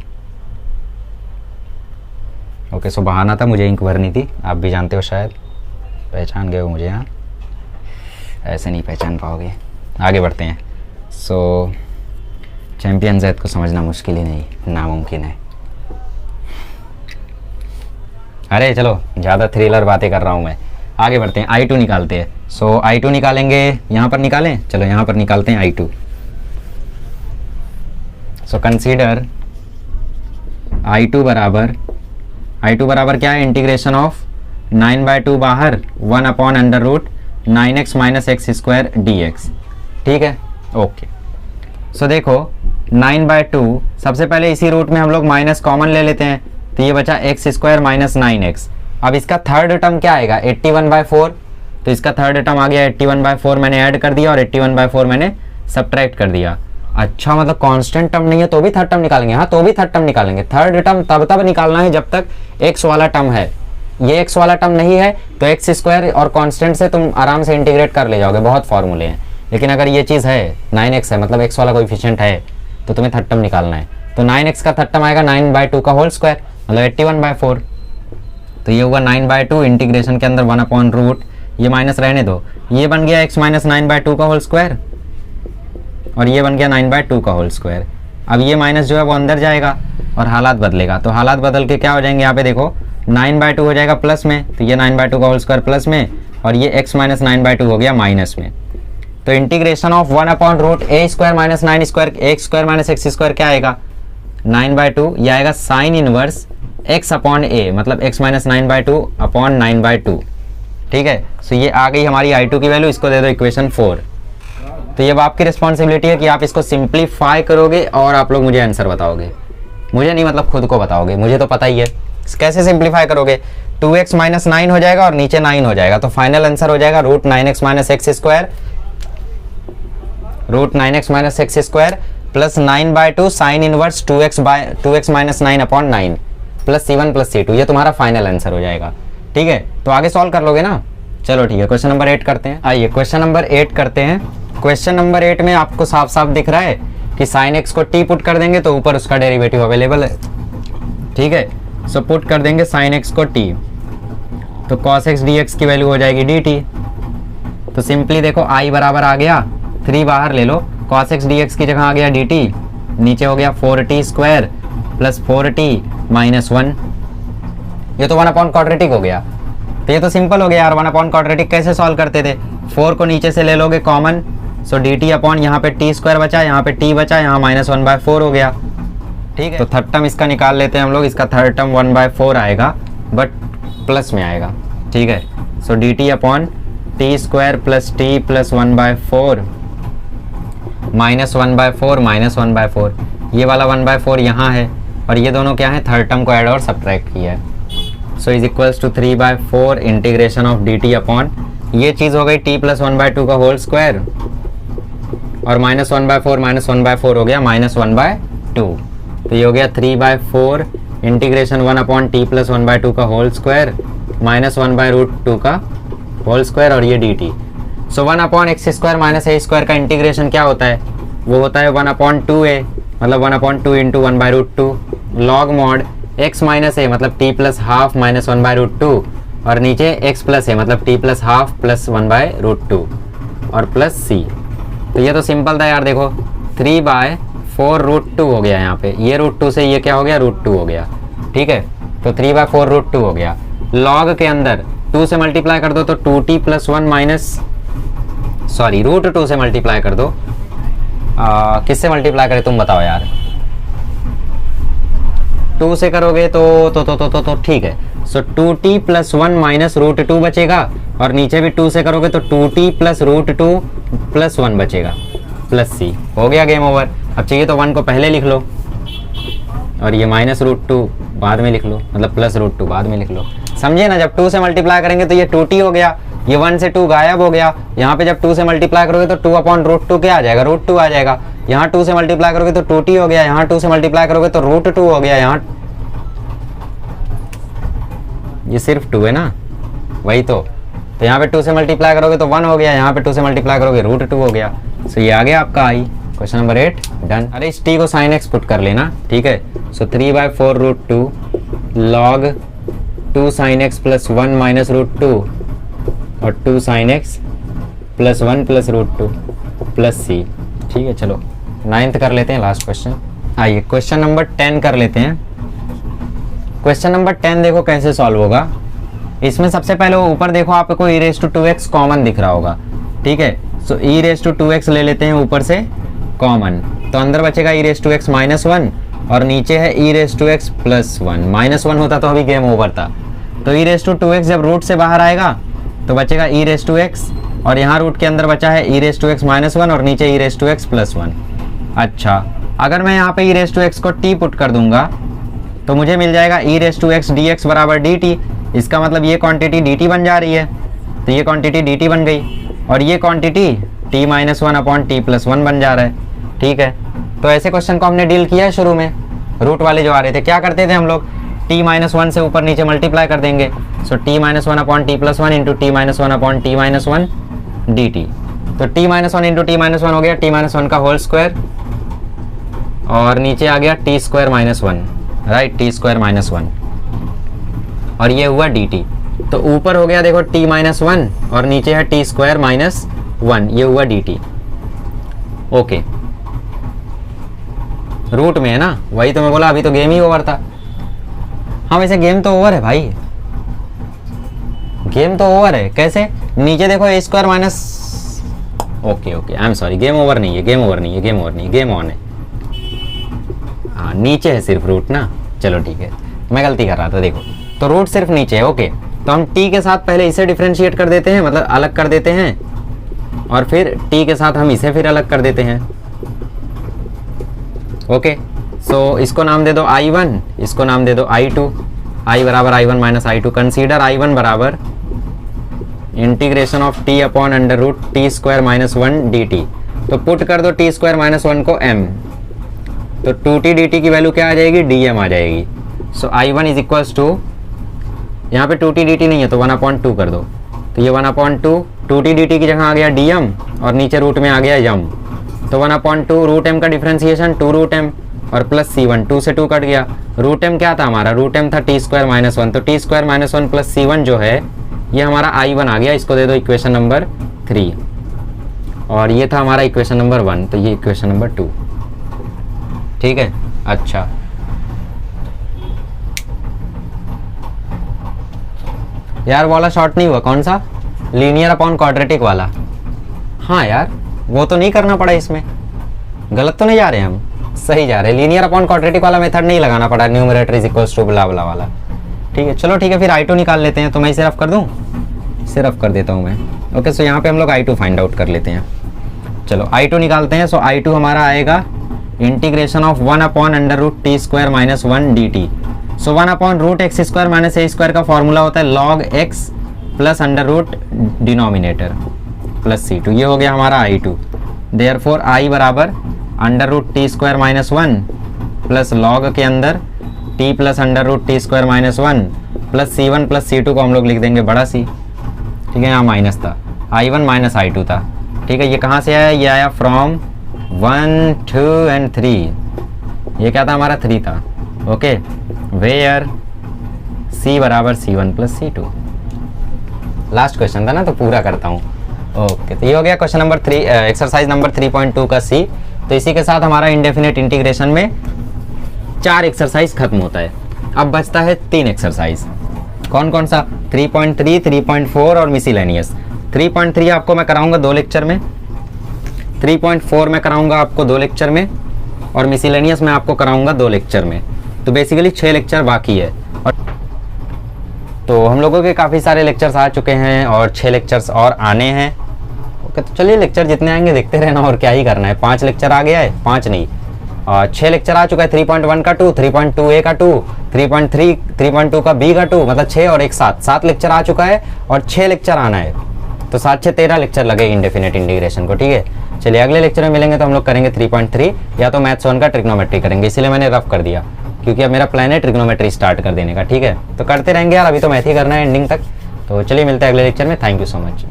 Speaker 1: ओके, सो बहाना था, मुझे इंक भरनी थी, आप भी जानते हो शायद, पहचान गए हो मुझे, यहाँ ऐसे नहीं पहचान पाओगे। आगे बढ़ते हैं। सो चैम्पियन Z को समझना मुश्किल ही नहीं, नामुमकिन है। अरे चलो, ज़्यादा थ्रिलर बातें कर रहा हूँ मैं। आगे बढ़ते हैं, I2 निकालते हैं। सो I2 निकालेंगे, यहाँ पर निकालें, चलो यहाँ पर निकालते हैं I2। सो कंसीडर I2 बराबर क्या है, इंटीग्रेशन ऑफ 9/2 बाहर 1 upon under root 9x minus x square dx, ठीक है। ओके, सो देखो 9/2, सबसे पहले इसी रूट में हम लोग माइनस कॉमन ले लेते हैं, तो ये बचा एक्स स्क्वायर माइनस 9x। अब इसका थर्ड टर्म क्या आएगा, 81/4, तो इसका थर्ड टर्म आ गया 81/4, मैंने ऐड कर दिया और 81/4 मैंने सब्ट्रैक्ट कर दिया। अच्छा, मतलब कांस्टेंट टर्म नहीं है तो भी थर्ड टर्म निकालेंगे, हाँ तो भी थर्ड टर्म निकालेंगे। थर्ड टर्म तब निकालना है जब तक x वाला टर्म है, ये x वाला टर्म नहीं है तो एक्स स्क्वायर और कांस्टेंट से तुम आराम से इंटीग्रेट कर ले जाओगे, बहुत फॉर्मूले हैं। लेकिन अगर ये चीज़ है 9x है, मतलब x वाला कोएफिशिएंट है, तो तुम्हें थर्ड टर्म निकालना है। तो 9x का थर्ड टर्म आएगा 9/2 का होल स्क्वायर, मतलब 81/4। तो ये हुआ 9/2 इंटीग्रेशन के अंदर 1 अपॉन रूट, ये माइनस रहने दो, ये बन गया x माइनस 9/2 का होल स्क्वायर और ये बन गया 9/2 का होल स्क्वायर। अब ये माइनस जो है वो अंदर जाएगा और हालात बदलेगा, तो हालात बदल के क्या हो जाएंगे, यहाँ पे देखो 9/2 हो जाएगा प्लस में, तो ये 9/2 का होल स्क्वायर प्लस में और ये x माइनस 9/2 हो गया माइनस में। तो integration of 1 upon root a square minus 9 square x square minus x square क्या आएगा, 9/2, ये आएगा sine inverse x upon a, मतलब x माइनस 9/2 अपॉन 9/2, ठीक है। सो ये आ गई हमारी I2 की वैल्यू, इसको दे दो इक्वेशन 4। तो ये अब आपकी रिस्पॉन्सिबिलिटी है कि आप इसको सिंप्लीफाई करोगे और आप लोग मुझे आंसर बताओगे, मुझे नहीं, मतलब खुद को बताओगे, मुझे तो पता ही है। कैसे सिंप्लीफाई करोगे, 2x माइनस 9 हो जाएगा और नीचे 9 हो जाएगा, तो फाइनल आंसर हो जाएगा root 9x minus x square plus 9/2 sine inverse 2x minus 9 upon 9 plus c1 plus c2, ये तुम्हारा फाइनल आंसर हो जाएगा, ठीक है। तो आगे सॉल्व कर लोगे ना, चलो ठीक है। क्वेश्चन नंबर 8 करते हैं, आइए क्वेश्चन नंबर 8 करते हैं। क्वेश्चन नंबर 8 में आपको साफ साफ दिख रहा है कि साइन एक्स को t पुट कर देंगे तो ऊपर उसका डेरिवेटिव अवेलेबल है, ठीक है। सो पुट कर देंगे साइन एक्स को t, तो cos x dx की वैल्यू हो जाएगी dt। तो सिंपली देखो i बराबर आ गया 3 बाहर ले लो, cos x dx की जगह आ गया dt, नीचे हो गया 4t square plus 4t minus 1, ये तो 1 अपॉन क्वाड्रेटिक हो गया। तो ये तो सिंपल हो गया यार, 1 अपॉन क्वाड्रेटिक कैसे सॉल्व करते थे, 4 को नीचे से ले लोगे कॉमन, सो dt अपॉन यहाँ पे t स्क्वायर बचा, यहाँ पे t बचा, यहाँ माइनस 1/4 हो गया, ठीक है। तो थर्ड टर्म इसका निकाल लेते हैं हम लोग, इसका थर्ड टर्म 1/4 आएगा बट प्लस में आएगा, ठीक है। सो dt upon t square plus t plus 1/4 minus 1/4 minus 1/4, ये वाला 1/4 यहाँ है और ये दोनों क्या है, थर्ड टर्म को ऐड और सब्ट्रैक्ट किया है। So is equals to 3/4 integration of dt upon, ये चीज़ हो गई t प्लस 1/2 का होल स्क्वायर और माइनस 1/4 हो गया माइनस 1/2, तो ये हो गया 3/4 इंटीग्रेशन 1 अपॉन t प्लस 1/2 का होल स्क्वायर माइनस 1/√2 का होल स्क्वायर और ये dt। So 1 upon x square minus ए स्क्वायर का इंटीग्रेशन क्या होता है, वो होता है 1 अपॉन 2a, मतलब 1 upon 2 into 1/√2 log mod x minus A, मतलब t प्लस हाफ माइनस 1/√2 और नीचे x प्लस ए, मतलब t प्लस हाफ प्लस 1/√2 और प्लस c। तो ये तो सिंपल था यार, देखो 3/4√2 हो गया यहाँ पे, ये √2 से ये क्या हो गया, √2 हो गया, ठीक है। तो 3/4√2 हो गया, लॉग के अंदर 2 से मल्टीप्लाई कर दो तो 2t प्लस 1 माइनस, सॉरी √2 से मल्टीप्लाई कर दो किससे मल्टीप्लाई करें तुम बताओ यार। 2 से करोगे तो ठीक है। सो 2t प्लस 1 माइनस रूट 2 बचेगा, और नीचे भी 2 से करोगे तो 2t प्लस रूट 2 प्लस 1 बचेगा प्लस c। हो गया गेम ओवर। अब चाहिए तो 1 को पहले लिख लो और ये माइनस रूट 2 बाद में लिख लो, मतलब प्लस रूट 2 बाद में लिख लो। समझे ना, जब 2 से मल्टीप्लाई करेंगे तो ये 2t हो गया, ये 1 से 2 गायब हो गया। यहाँ पे जब 2 से मल्टीप्लाई करोगे तो 2 अपॉन रूट 2 क्या आ जाएगा, रूट 2 आ जाएगा। यहाँ 2 से मल्टीप्लाई करोगे तो 2t हो गया, यहाँ 2 से मल्टीप्लाई करोगे तो रूट 2 हो गया। यहाँ ये सिर्फ 2 है ना, वही तो यहाँ पे 2 से मल्टीप्लाई करोगे तो 1 हो गया, यहाँ पे 2 से मल्टीप्लाई करोगे रूट 2 हो गया। सो ये आ गया आपका आई। Question number 8 done. अरे इस t को साइन x पुट कर लेना, ठीक है। So 3/4 root 2 log 2 sine x plus 1 minus root 2 और 2 sine x plus 1 plus root 2 plus c। ठीक है, चलो 9th कर लेते हैं, लास्ट क्वेश्चन। आइए क्वेश्चन नंबर 10 कर लेते हैं। क्वेश्चन नंबर 10 देखो कैसे सॉल्व होगा। इसमें सबसे पहले ऊपर देखो आपको e raise to 2x common दिख रहा होगा, ठीक है। सो e रेज़ टू 2x ले लेते हैं ऊपर से कॉमन, तो अंदर बचेगा e raise to x minus 1 और नीचे है e raise to x plus 1। Minus 1 होता तो अभी गेम ओवर था। तो e रेज़ टू 2x जब रूट से बाहर आएगा तो बचेगा e रेज़ टू x, और यहाँ रूट के अंदर बचा है e raise to x minus 1 और नीचे e raise to x plus 1। अच्छा, अगर मैं यहाँ पे e रेज़ टू x को t पुट कर दूंगा तो मुझे मिल जाएगा e raise to x dx बराबर dt। इसका मतलब ये क्वांटिटी dt बन जा रही है, तो ये क्वांटिटी dt बन गई, और ये quantity t minus 1 upon t plus 1 बन जा रहा है, ठीक है। तो ऐसे क्वेश्चन को हमने डील किया है शुरू में, रूट वाले जो आ रहे थे। क्या करते थे हम लोग, t माइनस 1 से ऊपर नीचे मल्टीप्लाई कर देंगे। सो t minus 1 upon t plus 1 into t minus 1 upon t minus 1 dt। तो t minus 1 into t minus 1 हो गया t माइनस 1 का होल स्क्वायर, और नीचे आ गया t square minus 1, right, t square minus 1, और ये हुआ dt। तो ऊपर हो गया देखो t माइनस 1 और नीचे है t स्क्वायर माइनस 1, ये हुआ dt। ओके, रूट में है ना, वही तो मैं बोला, अभी तो गेम ही ओवर था। हाँ वैसे गेम तो ओवर है भाई, गेम तो ओवर है। कैसे, नीचे देखो a square minus, okay okay I am sorry, game over नहीं है, गेम ओवर नहीं है, गेम ओवर नहीं है, गेम ऑन है। हाँ नीचे है सिर्फ रूट ना, चलो ठीक है, मैं गलती कर रहा था। देखो तो रूट सिर्फ नीचे है। ओके, तो हम t के साथ पहले इसे डिफ्रेंशिएट कर देते हैं, मतलब अलग कर देते हैं, और फिर t के साथ हम इसे फिर अलग कर देते हैं। ओके, सो इसको नाम दे दो i1, इसको नाम दे दो i2। i बराबर i1 minus i2। Consider i1 बराबर integration of t upon under root t square minus 1 dt। तो पुट कर दो t स्क्वायर माइनस 1 को m, तो 2t dt की वैल्यू क्या आ जाएगी, dm आ जाएगी। सो i1 इज इक्वल्स टू, यहाँ पे 2t dt नहीं है तो 1/2 कर दो, तो ये 1/2, 2t dt की जगह आ गया dm और नीचे रूट में आ गया यम, तो 1/2 रूट m का डिफ्रेंसिएशन 2 रूट m और प्लस c1, 2 से 2 कट गया। रूट m क्या था हमारा, रूट m था t स्क्वायर माइनस 1, तो t square minus 1 plus c1 जो है ये हमारा i1 आ गया। इसको दे दो इक्वेशन नंबर 3, और ये था हमारा इक्वेशन नंबर 1, तो ये इक्वेशन नंबर 2, ठीक है। अच्छा, यार वाला शॉर्ट नहीं हुआ, कौन सा, लीनियर अपॉन क्वाड्रेटिक वाला। हाँ यार वो तो नहीं करना पड़ा, इसमें गलत तो नहीं जा रहे हैं हम, सही जा रहे हैं। लीनियर अपॉन क्वाड्रेटिक वाला मेथड नहीं लगाना पड़ा, न्यूमरेटर इज इक्वल्स टू ब्ला ब्ला वाला, ठीक है। चलो ठीक है, फिर i2 निकाल लेते हैं। तो मैं इसे रफ कर दूं, इसे रफ कर देता हूँ मैं। ओके, सो यहाँ पे हम लोग i2 फाइंड आउट कर लेते हैं। चलो i2 निकालते हैं। सो i2 हमारा आएगा integration of 1 upon under root t square minus 1 dt। So 1 upon root x square minus A square का फॉर्मूला होता है log x plus under root denominator plus c2, ये हो गया हमारा i2। देयरफॉर i बराबर under root t square minus 1 plus log के अंदर t plus under root t square minus 1 plus c1 plus c2 को हम लोग लिख देंगे बड़ा C, ठीक है। यहाँ माइनस था, i1 माइनस i2 था, ठीक है। ये कहाँ से आया, ये आया फ्रॉम 1 2 एंड 3, ये क्या था हमारा 3 था। ओके, वेयर c बराबर c1 plus c2। Last question था ना, तो पूरा करता हूँ। ओके, तो ये हो गया क्वेश्चन नंबर 3, एक्सरसाइज नंबर 3.2 का C। तो इसी के साथ हमारा इंडेफिनेट इंटीग्रेशन में 4 एक्सरसाइज खत्म होता है। अब बचता है 3 एक्सरसाइज। कौन कौन सा, 3.3, 3.4 और मिसलेनियस। 3.3 आपको मैं कराऊंगा 2 लेक्चर में, 3.4 में कराऊंगा आपको 2 लेक्चर में, और मिसलेनियस में आपको कराऊंगा 2 लेक्चर में। तो बेसिकली 6 लेक्चर बाकी है। और तो हम लोगों के काफ़ी सारे लेक्चर्स आ चुके हैं और 6 लेक्चर्स और आने हैं। ओके, तो चलिए लेक्चर जितने आएंगे देखते रहना, और क्या ही करना है। 5 लेक्चर आ गया है, 5 नहीं और 6 लेक्चर आ चुका है। 3.1 का 2, 3.2 ए का 2, 3.3, 3.2 का बी का 2, मतलब 6 और एक 7 लेक्चर आ चुका है और 6 लेक्चर आना है। तो 7 6 13 लेक्चर लगे इंडेफिनेट इंटीग्रेशन को। ठीक है, चलिए अगले लेक्चर में मिलेंगे तो हम लोग करेंगे 3.3 या तो मैथ्स 1 का ट्रिग्नोमेट्री करेंगे, इसीलिए मैंने रफ कर दिया क्योंकि अब मेरा प्लान है ट्रिग्नोमेट्री स्टार्ट कर देने का। ठीक है, तो करते रहेंगे यार, अभी तो मैथ ही करना है एंडिंग तक। तो चलिए मिलते हैं अगले लेक्चर में। Thank you so much.